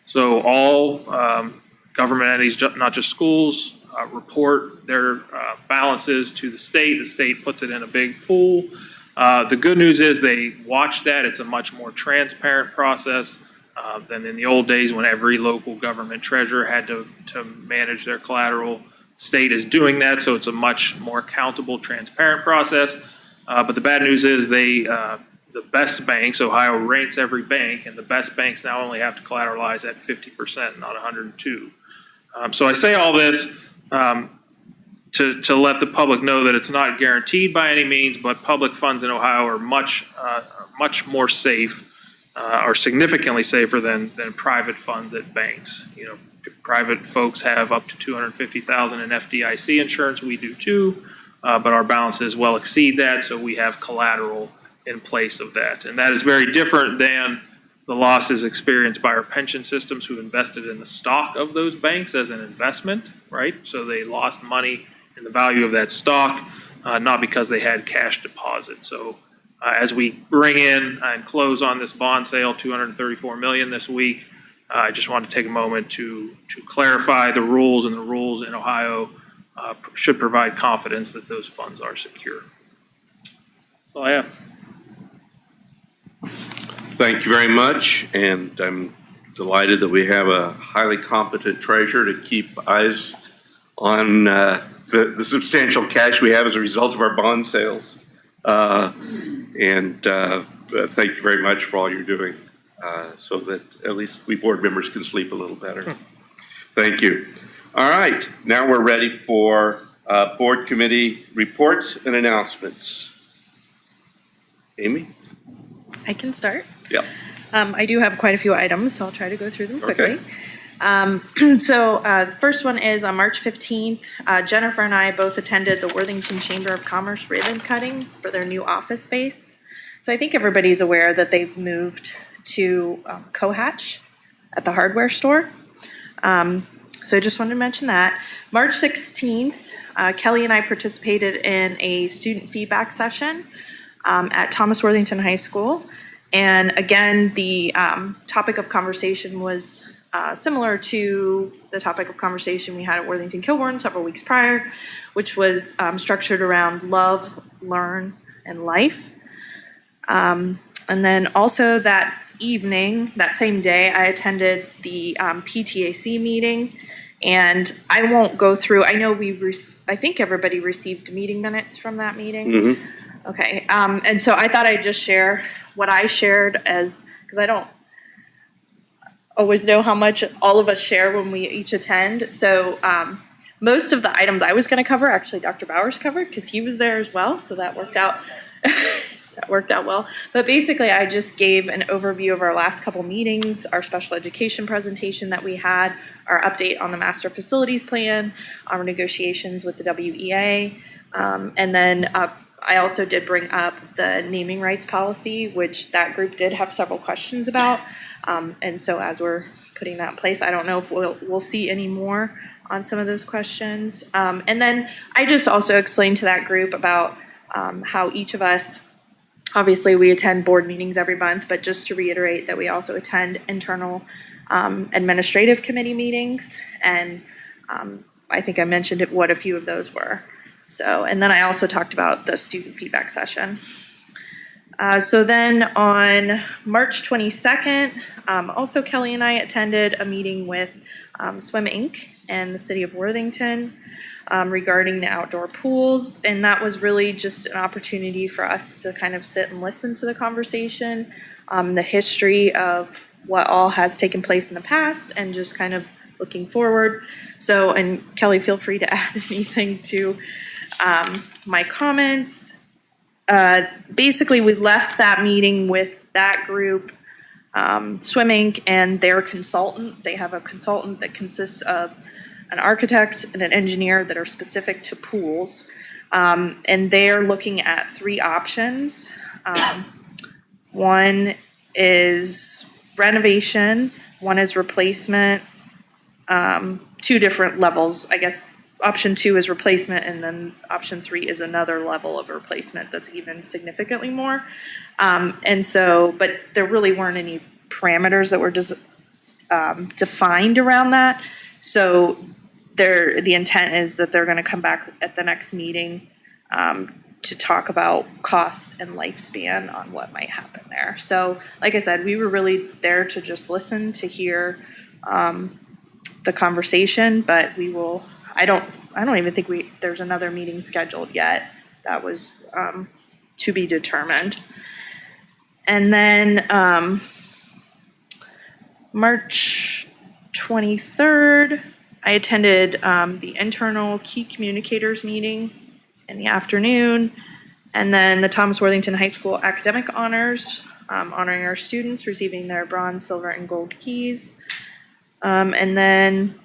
So all government entities, not just schools, report their balances to the state. The state puts it in a big pool. The good news is they watch that. It's a much more transparent process than in the old days when every local government treasurer had to manage their collateral. State is doing that, so it's a much more accountable, transparent process. But the bad news is the best banks, Ohio ranks every bank, and the best banks now only have to collateralize at 50%, not 102. So I say all this to let the public know that it's not guaranteed by any means, but public funds in Ohio are much more safe, or significantly safer than private funds at banks. Private folks have up to $250,000 in FDIC insurance. We do too, but our balances well exceed that, so we have collateral in place of that. And that is very different than the losses experienced by our pension systems who invested in the stock of those banks as an investment, right? So they lost money in the value of that stock, not because they had cash deposits. So as we bring in and close on this bond sale, $234 million this week, I just want to take a moment to clarify the rules, and the rules in Ohio should provide confidence that those funds are secure. That's all I have. Thank you very much, and I'm delighted that we have a highly competent treasurer to keep eyes on the substantial cash we have as a result of our bond sales. Thank you very much for all you're doing. So that at least we board members can sleep a little better. Thank you. All right, now we're ready for board committee reports and announcements. Amy? I can start. Yeah. I do have quite a few items, so I'll try to go through them quickly. Okay. The first one is on March 15th, Jennifer and I both attended the Worthington Chamber of Commerce ribbon cutting for their new office space. So I think everybody's aware that they've moved to Cohatch at the hardware store. So I just wanted to mention that. March 16th, Kelly and I participated in a student feedback session at Thomas Worthington High School. And again, the topic of conversation was similar to the topic of conversation we had at Worthington Kilbourne several weeks prior, which was structured around love, learn, and life. And then also that evening, that same day, I attended the PTAC meeting, and I won't go through. I know I think everybody received meeting minutes from that meeting. Mm-hmm. Okay, and so I thought I'd just share what I shared because I don't always know how much all of us share when we each attend. So most of the items I was going to cover, actually Dr. Bowers covered because he was there as well, so that worked out that worked out well. But basically, I just gave an overview of our last couple meetings, our special education presentation that we had, our update on the master facilities plan, our negotiations with the WEA, and then I also did bring up the naming rights policy, which that group did have several questions about. And so as we're putting that in place, I don't know if we'll see any more on some of those questions. And then I just also explained to that group about how each of us, obviously we attend board meetings every month, but just to reiterate that we also attend internal administrative committee meetings. And I think I mentioned what a few of those were. So, and then I also talked about the student feedback session. So then on March 22nd, also Kelly and I attended a meeting with Swim Inc. and the city of Worthington regarding the outdoor pools. And that was really just an opportunity for us to kind of sit and listen to the conversation, the history of what all has taken place in the past and just kind of looking forward. So, and Kelly, feel free to add anything to my comments. Basically, we left that meeting with that group, Swim Inc. and their consultant. They have a consultant that consists of an architect and an engineer that are specific to pools. And they're looking at three options. One is renovation, one is replacement, two different levels. I guess option 2 is replacement, and then option 3 is another level of replacement that's even significantly more. And so, but there really weren't any parameters that were just defined around that. So the intent is that they're going to come back at the next meeting to talk about cost and lifespan on what might happen there. So like I said, we were really there to just listen, to hear the conversation, but we will, I don't even think there's another meeting scheduled yet. That was to be determined. And then March 23rd, I attended the internal key communicators meeting in the afternoon, and then the Thomas Worthington High School academic honors, honoring our students receiving their bronze, silver, and gold keys. And then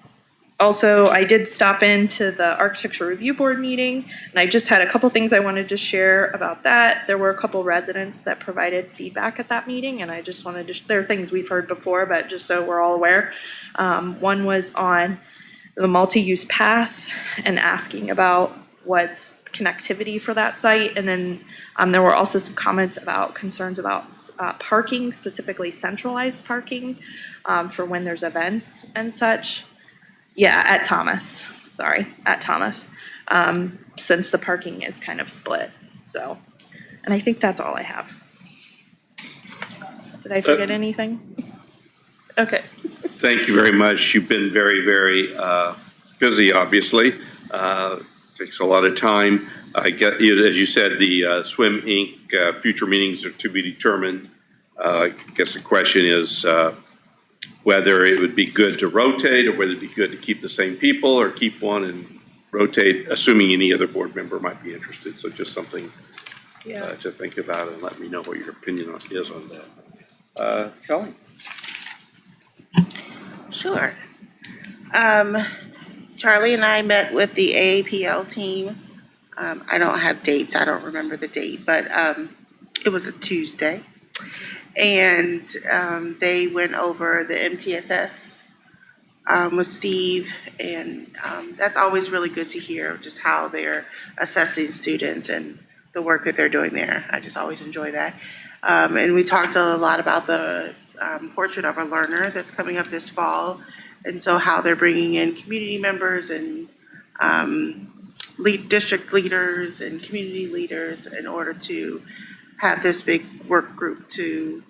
also I did stop into the Architecture Review Board meeting, and I just had a couple things I wanted to share about that. There were a couple residents that provided feedback at that meeting, and I just wanted to, there are things we've heard before, but just so we're all aware. One was on the multi-use path and asking about what's connectivity for that site. And then there were also some comments about concerns about parking, specifically centralized parking for when there's events and such. Yeah, at Thomas, since the parking is kind of split. So, and I think that's all I have. Did I forget anything? Okay. Thank you very much. You've been very, very busy, obviously. Takes a lot of time. I get, as you said, the Swim Inc. Future meetings are to be determined. I guess the question is whether it would be good to rotate, or whether it'd be good to keep the same people, or keep one and rotate, assuming any other board member might be interested. So just something to think about, and let me know what your opinion is on that. Kelly? Sure. Charlie and I met with the AAPL team. I don't have dates. I don't remember the date, but it was a Tuesday. And they went over the MTSS with Steve. And that's always really good to hear, just how they're assessing students and the work that they're doing there. I just always enjoy that. And we talked a lot about the Portrait of a Learner that's coming up this fall. And so how they're bringing in community members and district leaders and community leaders in order to have this big work group to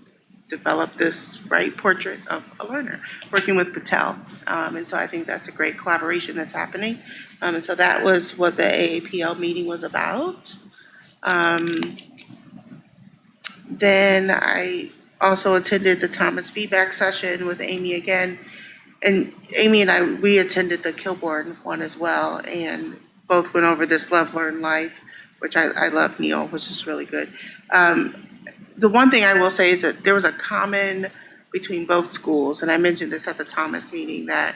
develop this portrait of a learner, working with Patel. And so I think that's a great collaboration that's happening. And so that was what the AAPL meeting was about. Then I also attended the Thomas feedback session with Amy again. And Amy and I, we attended the Kilbourne one as well, and both went over this Love, Learn, Life, which I love. Neil was just really good. The one thing I will say is that there was a common between both schools, and I mentioned this at the Thomas meeting, that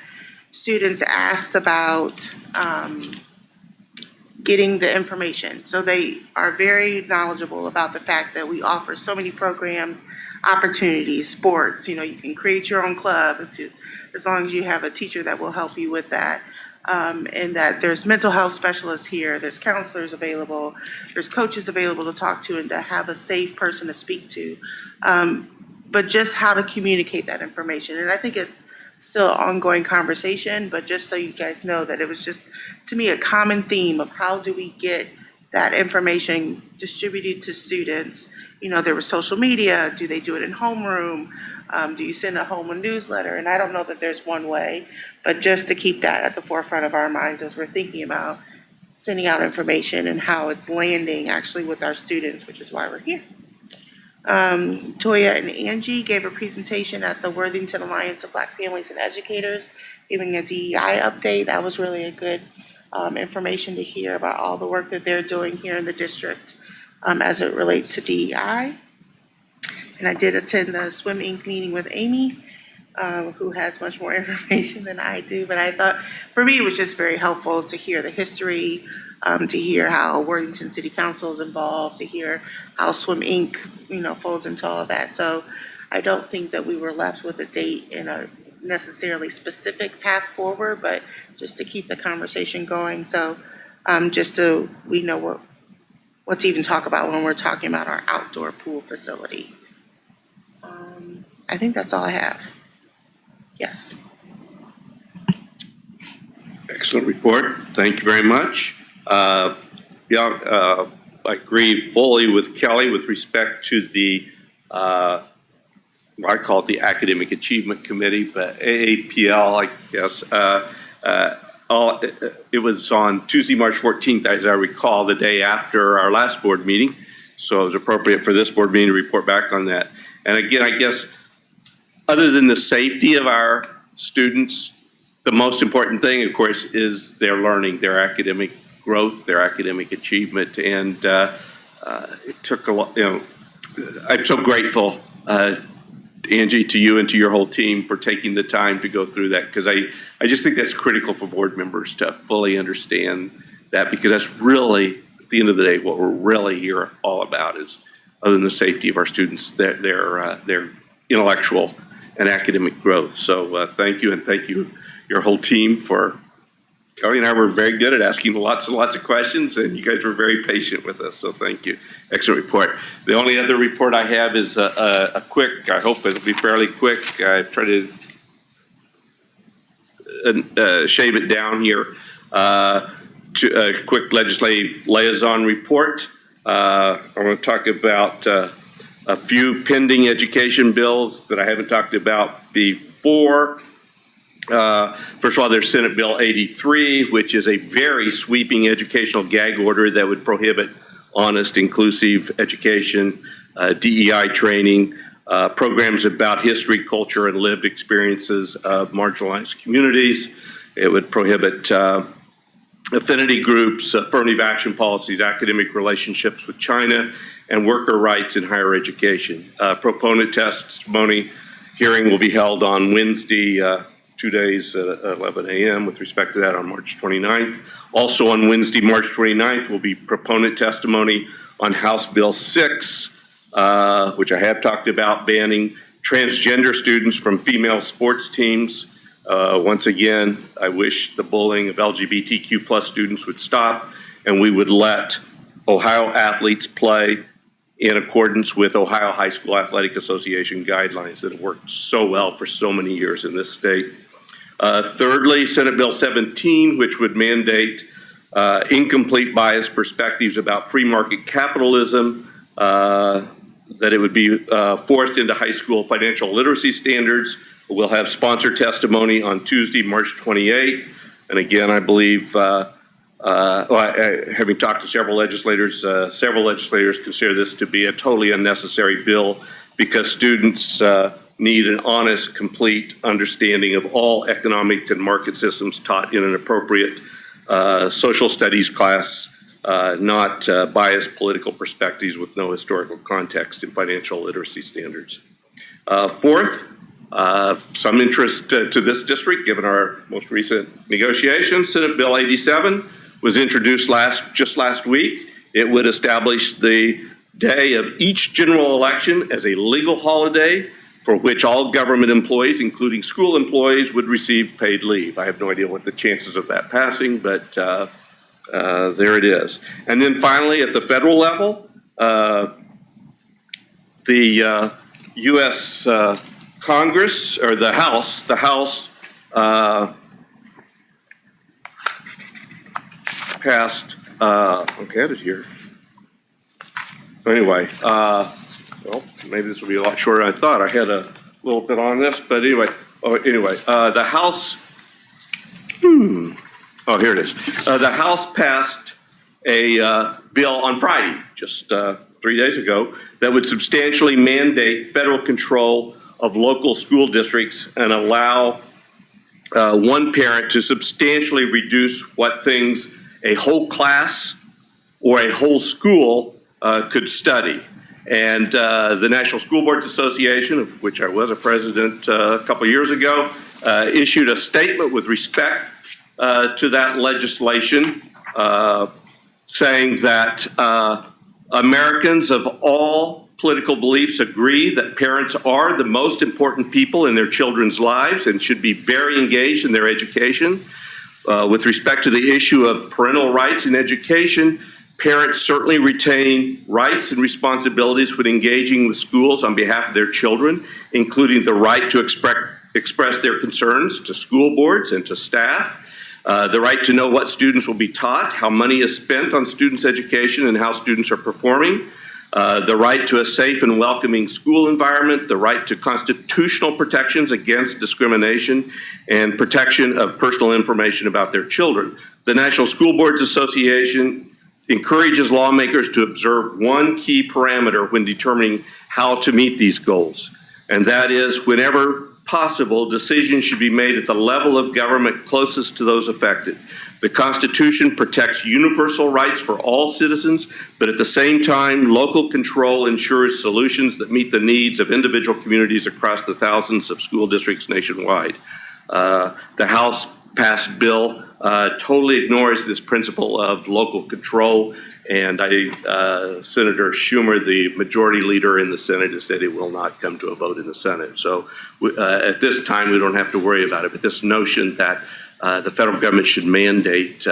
students asked about getting the information. So they are very knowledgeable about the fact that we offer so many programs, opportunities, sports. You know, you can create your own club as long as you have a teacher that will help you with that. And that there's mental health specialists here, there's counselors available, there's coaches available to talk to and to have a safe person to speak to. But just how to communicate that information. And I think it's still an ongoing conversation, but just so you guys know that it was just, to me, a common theme of how do we get that information distributed to students. You know, there was social media, do they do it in homeroom? Do you send a home newsletter? And I don't know that there's one way, but just to keep that at the forefront of our minds as we're thinking about sending out information and how it's landing actually with our students, which is why we're here. Toya and Angie gave a presentation at the Worthington Alliance of Black Families and Educators, giving a DEI update. That was really a good information to hear about all the work that they're doing here in the district as it relates to DEI. And I did attend the Swim Inc. meeting with Amy, who has much more information than I do. But I thought, for me, it was just very helpful to hear the history, to hear how Worthington City Council is involved, to hear how Swim Inc. Folds into all of that. So I don't think that we were left with a date in a necessarily specific path forward, but just to keep the conversation going. So just so we know what to even talk about when we're talking about our outdoor pool facility. I think that's all I have. Yes. Excellent report. Thank you very much. I agree fully with Kelly with respect to the, I call it the Academic Achievement Committee, but AAPL, I guess. It was on Tuesday, March 14th, as I recall, the day after our last board meeting. So it was appropriate for this board meeting to report back on that. And again, I guess, other than the safety of our students, the most important thing, of course, is their learning, their academic growth, their academic achievement. And it took a lot, I'm so grateful, Angie, to you and to your whole team for taking the time to go through that, because I just think that's critical for board members to fully understand that, because that's really, at the end of the day, what we're really here all about is, other than the safety of our students, their intellectual and academic growth. So thank you, and thank you, your whole team, for, Kelly and I were very good at asking lots and lots of questions, and you guys were very patient with us, so thank you. Excellent report. The only other report I have is a quick, I hope it'll be fairly quick. I've tried to shave it down here. To a quick legislative liaison report. I want to talk about a few pending education bills that I haven't talked about before. First of all, there's Senate Bill 83, which is a very sweeping educational gag order that would prohibit honest, inclusive education, DEI training, programs about history, culture, and lived experiences of marginalized communities. It would prohibit affinity groups, affirmative action policies, academic relationships with China, and worker rights in higher education. Proponent testimony hearing will be held on Wednesday, 2 days at 11 a.m. with respect to that on March 29th. Also on Wednesday, March 29th, will be proponent testimony on House Bill 6, which I have talked about, banning transgender students from female sports teams. Once again, I wish the bullying of LGBTQ plus students would stop, and we would let Ohio athletes play in accordance with Ohio High School Athletic Association guidelines that have worked so well for so many years in this state. Thirdly, Senate Bill 17, which would mandate incomplete biased perspectives about free market capitalism, that it would be forced into high school financial literacy standards. We'll have sponsor testimony on Tuesday, March 28th. And again, I believe, having talked to several legislators consider this to be a totally unnecessary bill, because students need an honest, complete understanding of all economic and market systems taught in an appropriate social studies class not biased political perspectives with no historical context in financial literacy standards. Fourth, some interest to this district, given our most recent negotiations, Senate Bill 87 was introduced just last week. It would establish the day of each general election as a legal holiday for which all government employees, including school employees, would receive paid leave. I have no idea what the chances of that passing, but there it is. And then finally, at the federal level, the U.S. Congress, or the House passed, I'm headed here. Anyway, well, maybe this will be a lot shorter than I thought. I had a little bit on this, but anyway, the House, oh, here it is. The House passed a bill on Friday, just 3 days ago, that would substantially mandate federal control of local school districts and allow one parent to substantially reduce what things a whole class or a whole school could study. And the National School Boards Association, of which I was a president a couple years ago, issued a statement with respect to that legislation, saying that Americans of all political beliefs agree that parents are the most important people in their children's lives and should be very engaged in their education. With respect to the issue of parental rights in education, parents certainly retain rights and responsibilities when engaging with schools on behalf of their children, including the right to express their concerns to school boards and to staff, the right to know what students will be taught, how money is spent on students' education, and how students are performing, the right to a safe and welcoming school environment, the right to constitutional protections against discrimination, and protection of personal information about their children. The National School Boards Association encourages lawmakers to observe one key parameter when determining how to meet these goals, and that is, whenever possible, decisions should be made at the level of government closest to those affected. The Constitution protects universal rights for all citizens, but at the same time, local control ensures solutions that meet the needs of individual communities across the thousands of school districts nationwide. The House passed bill totally ignores this principle of local control, and Senator Schumer, the majority leader in the Senate, has said it will not come to a vote in the Senate. So at this time, we don't have to worry about it. But this notion that the federal government should mandate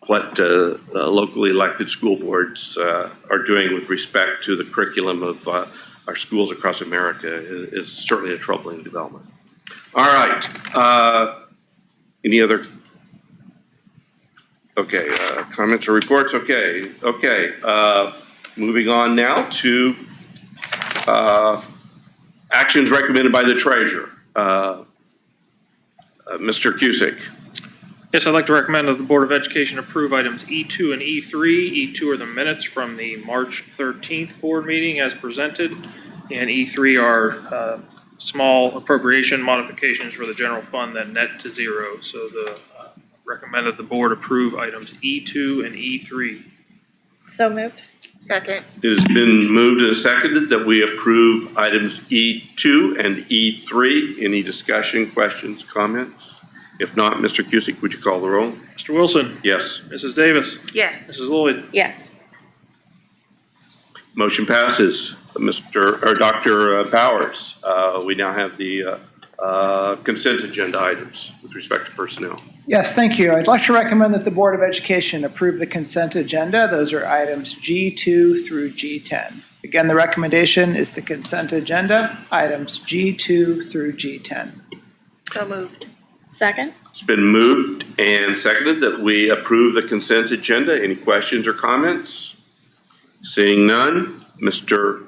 what locally elected school boards are doing with respect to the curriculum of our schools across America is certainly a troubling development. All right. Any other? Okay. Comments or reports? Okay. Moving on now to actions recommended by the treasurer. Mr. Cusick. Yes, I'd like to recommend that the Board of Education approve items E2 and E3. E2 are the minutes from the March 13th board meeting as presented, and E3 are small appropriation modifications for the general fund that net to zero. So the recommend that the board approve items E2 and E3. So moved. Second. It has been moved and seconded that we approve items E2 and E3. Any discussion, questions, comments? If not, Mr. Cusick, would you call the roll? Mr. Wilson? Yes. Mrs. Davis? Yes. Mrs. Lloyd? Yes. Motion passes. Dr. Powers, we now have the consent agenda items with respect to personnel. Yes, thank you. I'd like to recommend that the Board of Education approve the consent agenda. Those are items G2 through G10. Again, the recommendation is the consent agenda, items G2 through G10. So moved. Second. It's been moved and seconded that we approve the consent agenda. Any questions or comments? Seeing none, Mr.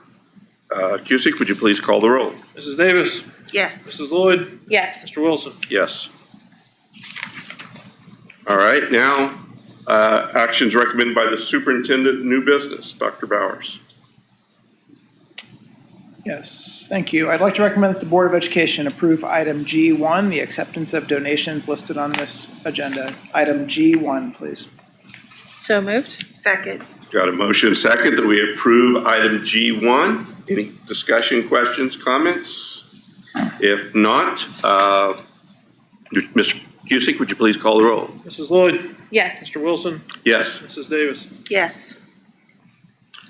Cusick, would you please call the roll? Mrs. Davis? Yes. Mrs. Lloyd? Yes. Mr. Wilson? Yes. All right, now actions recommended by the superintendent, new business, Dr. Bowers. Yes, thank you. I'd like to recommend that the Board of Education approve item G1, the acceptance of donations listed on this agenda. Item G1, please. So moved. Second. Got a motion second that we approve item G1. Any discussion, questions, comments? If not, Mr. Cusick, would you please call the roll? Mrs. Lloyd? Yes. Mr. Wilson? Yes. Mrs. Davis? Yes.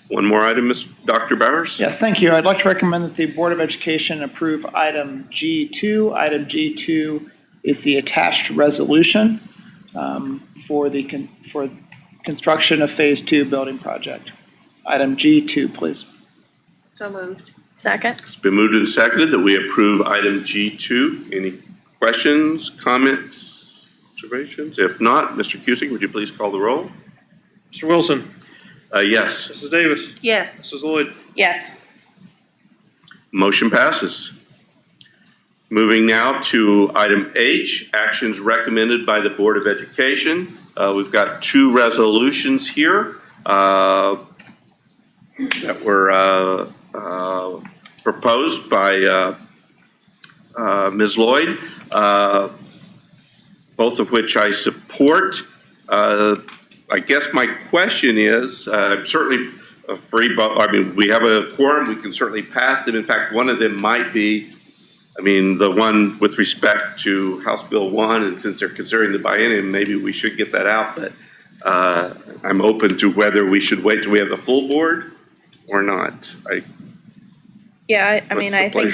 One more item, Dr. Bowers? Yes, thank you. I'd like to recommend that the Board of Education approve item G2. Item G2 is the attached resolution for construction of Phase 2 building project. Item G2, please. So moved. Second. It's been moved and seconded that we approve item G2. Any questions, comments, observations? If not, Mr. Cusick, would you please call the roll? Mr. Wilson? Yes. Mrs. Davis? Yes. Mrs. Lloyd? Yes. Motion passes. Moving now to item H, actions recommended by the Board of Education. We've got two resolutions here that were proposed by Ms. Lloyd, both of which I support. I guess my question is, certainly free, I mean, we have a quorum, we can certainly pass them. In fact, one of them might be, I mean, the one with respect to House Bill 1, and since they're considering the biennium, maybe we should get that out, but I'm open to whether we should wait till we have the full board or not. Yeah, I mean, I think,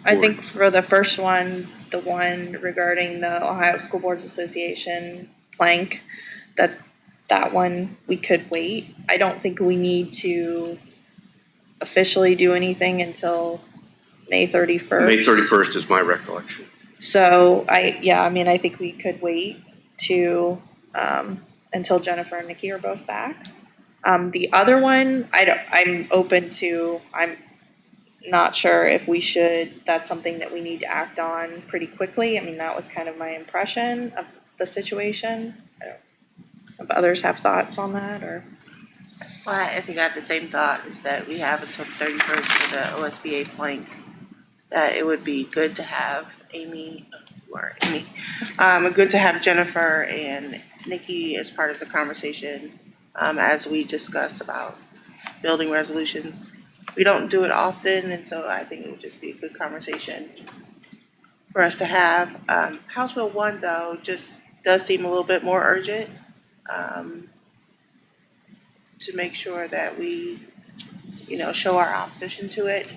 I think for the first one, the one regarding the Ohio School Boards Association plank, that one we could wait. I don't think we need to officially do anything until May 31st. May 31st is my recollection. So I think we could wait to until Jennifer and Nikki are both back. The other one, I'm not sure if we should, that's something that we need to act on pretty quickly. I mean, that was kind of my impression of the situation. I don't know if others have thoughts on that, or? Well, I think I had the same thought, is that we have until the 31st for the OSBA plank, that it would be good to have good to have Jennifer and Nikki as part of the conversation as we discuss about building resolutions. We don't do it often, and so I think it would just be a good conversation for us to have. House Bill 1, though, just does seem a little bit more urgent to make sure that we, show our opposition to it.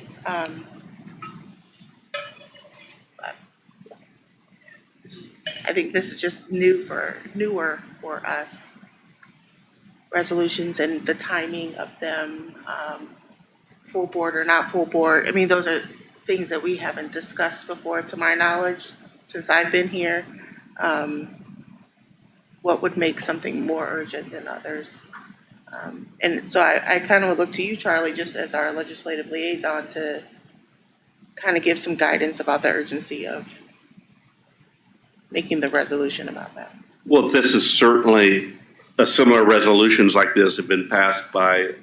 I think this is just newer for us. Resolutions and the timing of them, full board or not full board. I mean, those are things that we haven't discussed before, to my knowledge, since I've been here. What would make something more urgent than others? And so I kind of would look to you, Charlie, just as our legislative liaison, to kind of give some guidance about the urgency of making the resolution about that. Well, this is certainly, similar resolutions like this have been passed by,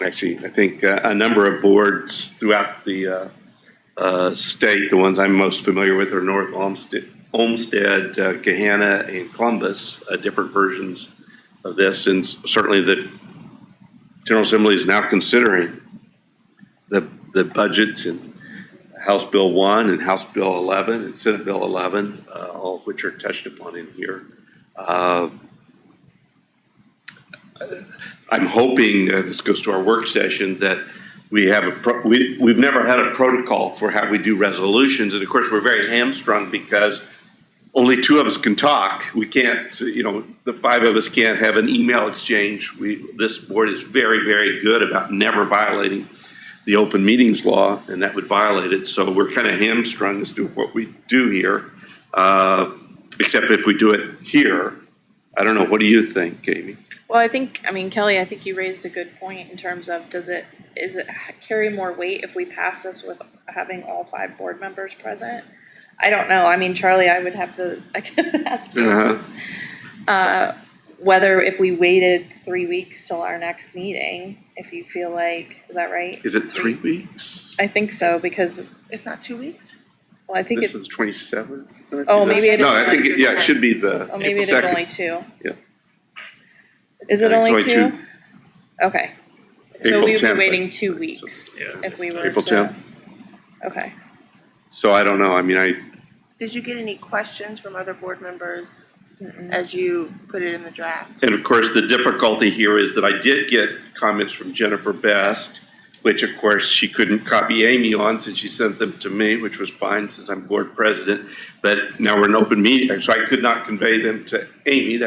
actually, I think a number of boards throughout the state. The ones I'm most familiar with are North Olmsted, Gahanna, and Columbus, different versions of this. And certainly the General Assembly is now considering the budgets in House Bill 1 and House Bill 11 and Senate Bill 11, all of which are touched upon in here. I'm hoping, this goes to our work session, that we have we've never had a protocol for how we do resolutions. And of course, we're very hamstrung because only two of us can talk. We can't, the five of us can't have an email exchange. This board is very, very good about never violating the open meetings law, and that would violate it. So we're kind of hamstrung as to what we do here, except if we do it here. I don't know. What do you think, Amy? Well, Kelly, I think you raised a good point in terms of, is it carry more weight if we pass this with having all 5 board members present? I don't know. I mean, Charlie, I would have to, I guess, ask you whether if we waited 3 weeks till our next meeting, if you feel like, is that right? Is it 3 weeks? I think so, because it's not 2 weeks. Well, I think this is 27th. Oh, maybe it is. No, I think it should be the. Oh, maybe it is only 2. Yeah. Is it It's only two? two. Okay. So April we would be 10th, waiting 2 weeks if we were April to. 10th. Okay. So I don't know. I mean, Did you get any questions from other board members as you put it in the draft? and of course, the difficulty here is that I did get comments from Jennifer Best, which of course she couldn't copy Amy on since she sent them to me, which was fine since I'm board president. But now we're in open meeting, so I could not convey them to Amy.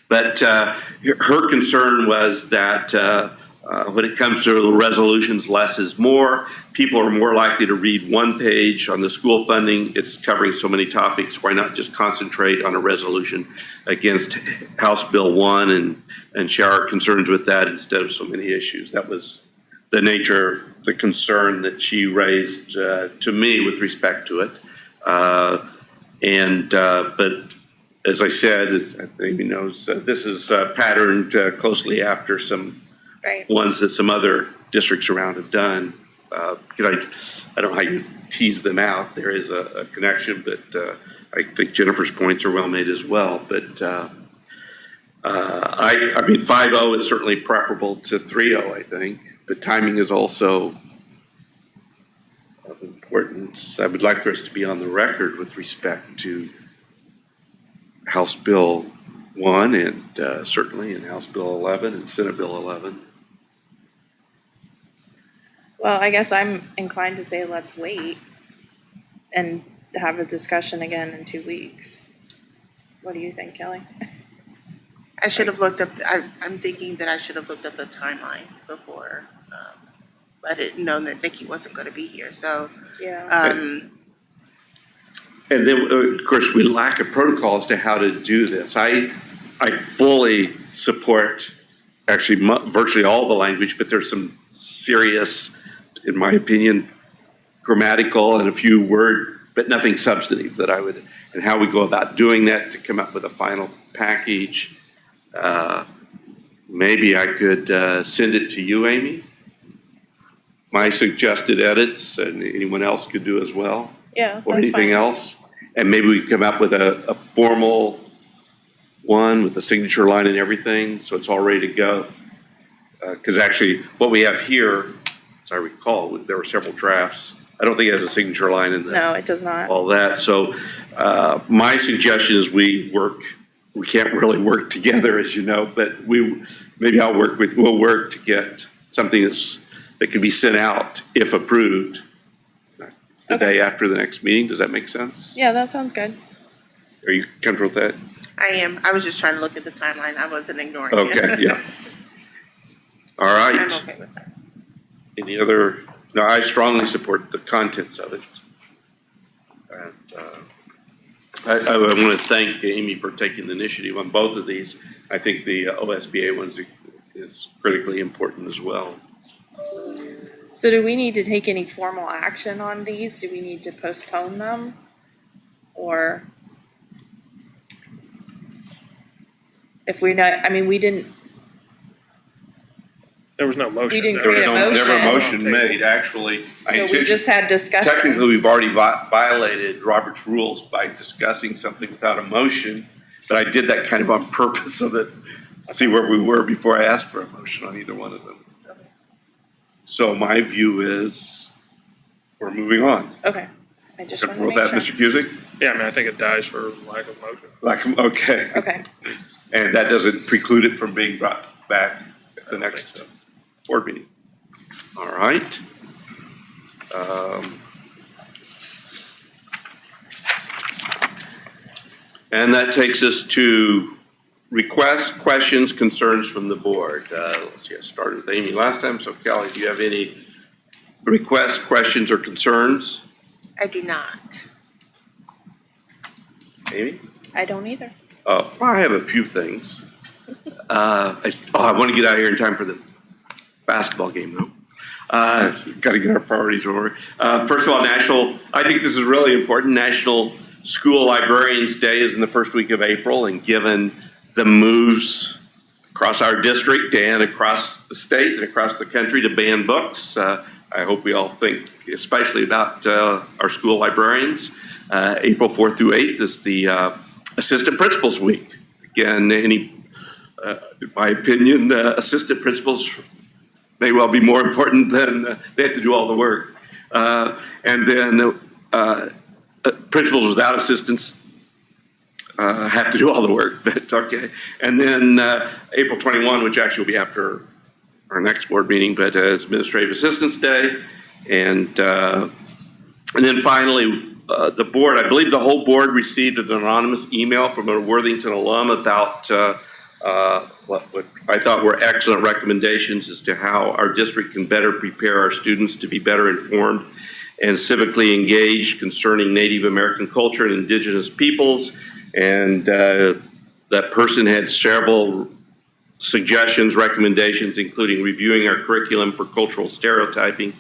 But her concern was that when it comes to the resolutions, less is more. People are more likely to read one page on the school funding. It's covering so many topics. Why not just concentrate on a resolution against House Bill 1 and share our concerns with that instead of so many issues? That was the nature of the concern that she raised to me with respect to it. But as I said, as Amy knows, this is patterned closely after some ones that some other districts around have done. Because I don't know how you tease them out. There is a connection, but I think Jennifer's points are well made as well. But I mean, 5-0 is certainly preferable to 3-0, I think. But timing is also of importance. I would like for us to be on the record with respect to House Bill 1 and certainly in House Bill 11 and Senate Bill 11. Well, I guess I'm inclined to say let's wait and have a discussion again in 2 weeks. What do you think, Kelly? I should have looked up, I'm thinking that I should have looked up the timeline before. I didn't know that Nikki wasn't going to be here, so. Yeah. And then, of course, we lack a protocol as to how to do this. I fully support actually virtually all the language, but there's some serious, in my opinion, grammatical and a few word, but nothing substantive that I would, and how we go about doing that to come up with a final package. Maybe I could send it to you, Amy. My suggested edits, and anyone else could do as well. Yeah, Or that's anything fine. else. And maybe we come up with a formal one with the signature line and everything, so it's all ready to go. Because actually, what we have here, as I recall, there were several drafts. I don't think it has a signature line in No, it does not. all that. So my suggestion is we can't really work together, as you know, but we'll work to get something that can be sent out if approved the day after the next meeting. Does that make sense? Yeah, that sounds good. Are you comfortable with that? I am. I was just trying to look at the timeline. I wasn't ignoring you. Okay, yeah. All right. I'm okay with that. Any other? No, I strongly support the contents of it. And I want to thank Amy for taking the initiative on both of these. I think the OSBA ones is critically important as well. So do we need to take any formal action on these? Do we need to postpone them? Or if we're not, I mean, we didn't. There was no motion. We didn't There was create a motion. never a motion made, actually. So we just had discussion. Technically, we've already violated Robert's rules by discussing something without a motion, but I did that kind of on purpose so that, see where we were before I asked for a motion on either one of them. So my view is we're moving on. Okay. I just want to With make that, sure. Mr. Cusick? Yeah, I mean, I think it dies for lack of motion. Okay. Okay. And that doesn't preclude it from being brought back at the next board meeting. All right. And that takes us to requests, questions, concerns from the board. Let's see, I started with Amy last time, so Kelly, do you have any requests, questions, or concerns? I do not. Amy? I don't either. Well, I have a few things. I want to get out of here in time for the basketball game, though. Got to get our priorities over. First of all, I think this is really important. National School Librarians Day is in the first week of April, and given the moves across our district and across the state and across the country to ban books, I hope we all think especially about our school librarians. April 4th through 8th is the Assistant Principals Week. Again, any in my opinion, assistant principals may well be more important than they have to do all the work. And then principals without assistants have to do all the work, but okay. And then April 21, which actually will be after our next board meeting, but as Administrative Assistants Day. And then finally, the board, I believe the whole board received an anonymous email from a Worthington alum about what I thought were excellent recommendations as to how our district can better prepare our students to be better informed and civically engaged concerning Native American culture and indigenous peoples. And that person had several suggestions, recommendations, including reviewing our curriculum for cultural stereotyping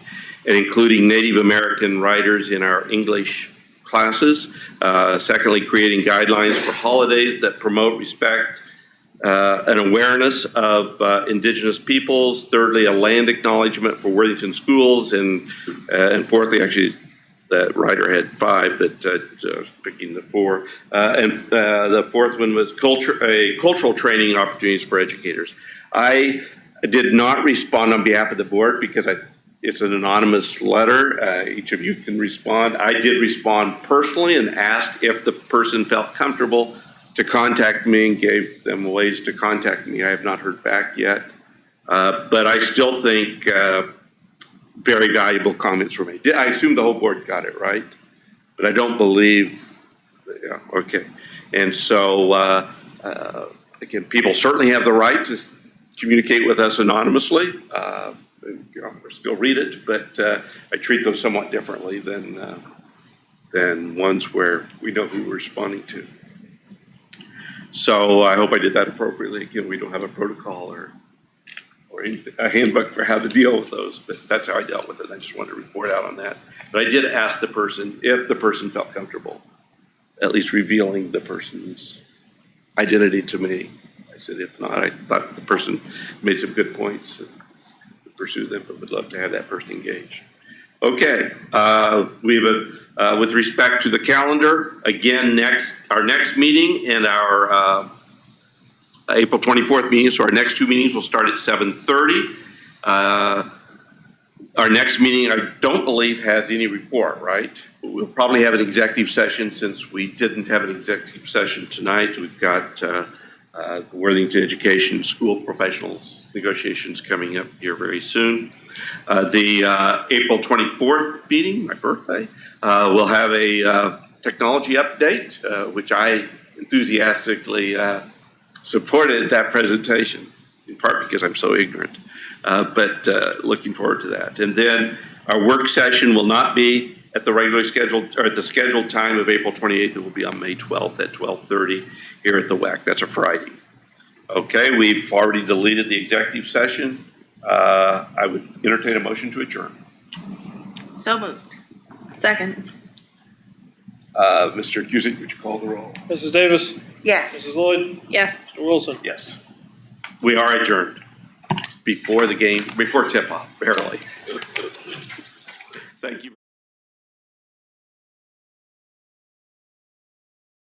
and including Native American writers in our English classes. Secondly, creating guidelines for holidays that promote respect an awareness of indigenous peoples. Thirdly, a land acknowledgement for Worthington schools. And fourthly, actually, that writer had 5, but I was picking the 4. And the fourth one was cultural training opportunities for educators. I did not respond on behalf of the board because it's an anonymous letter. Each of you can respond. I did respond personally and asked if the person felt comfortable to contact me and gave them ways to contact me. I have not heard back yet. But I still think very valuable comments were made. I assume the whole board got it right, but I don't believe, yeah, okay. And so, again, people certainly have the right to communicate with us anonymously. Or still read it, but I treat those somewhat differently than ones where we know who we're responding to. So I hope I did that appropriately. Again, we don't have a protocol or anything, a handbook for how to deal with those, but that's how I dealt with it. I just wanted to report out on that. But I did ask the person if the person felt comfortable, at least revealing the person's identity to me. I said, if not, I thought the person made some good points and pursue them, but would love to have that person engaged. Okay, we have with respect to the calendar, again, our next meeting and our April 24th meeting, so our next 2 meetings will start at 7:30. Our next meeting, I don't believe, has any report, right? We'll probably have an executive session since we didn't have an executive session tonight. We've got the Worthington Education School Professionals negotiations coming up here very soon. The April 24th meeting, my birthday, we'll have a technology update, which I enthusiastically supported that presentation, in part because I'm so ignorant, but looking forward to that. And then our work session will not be at the regularly scheduled, or at the scheduled time of April 28th. It will be on May 12th at 12:30 here at the WAC. That's a Friday. Okay, we've already deleted the executive session. I would entertain a motion to adjourn. So moved. Second. Mr. Cusick, would you call the roll? Mrs. Davis? Yes. Mrs. Lloyd? Yes. Mr. Wilson? Yes. We are adjourned before the game, before tip-off, barely.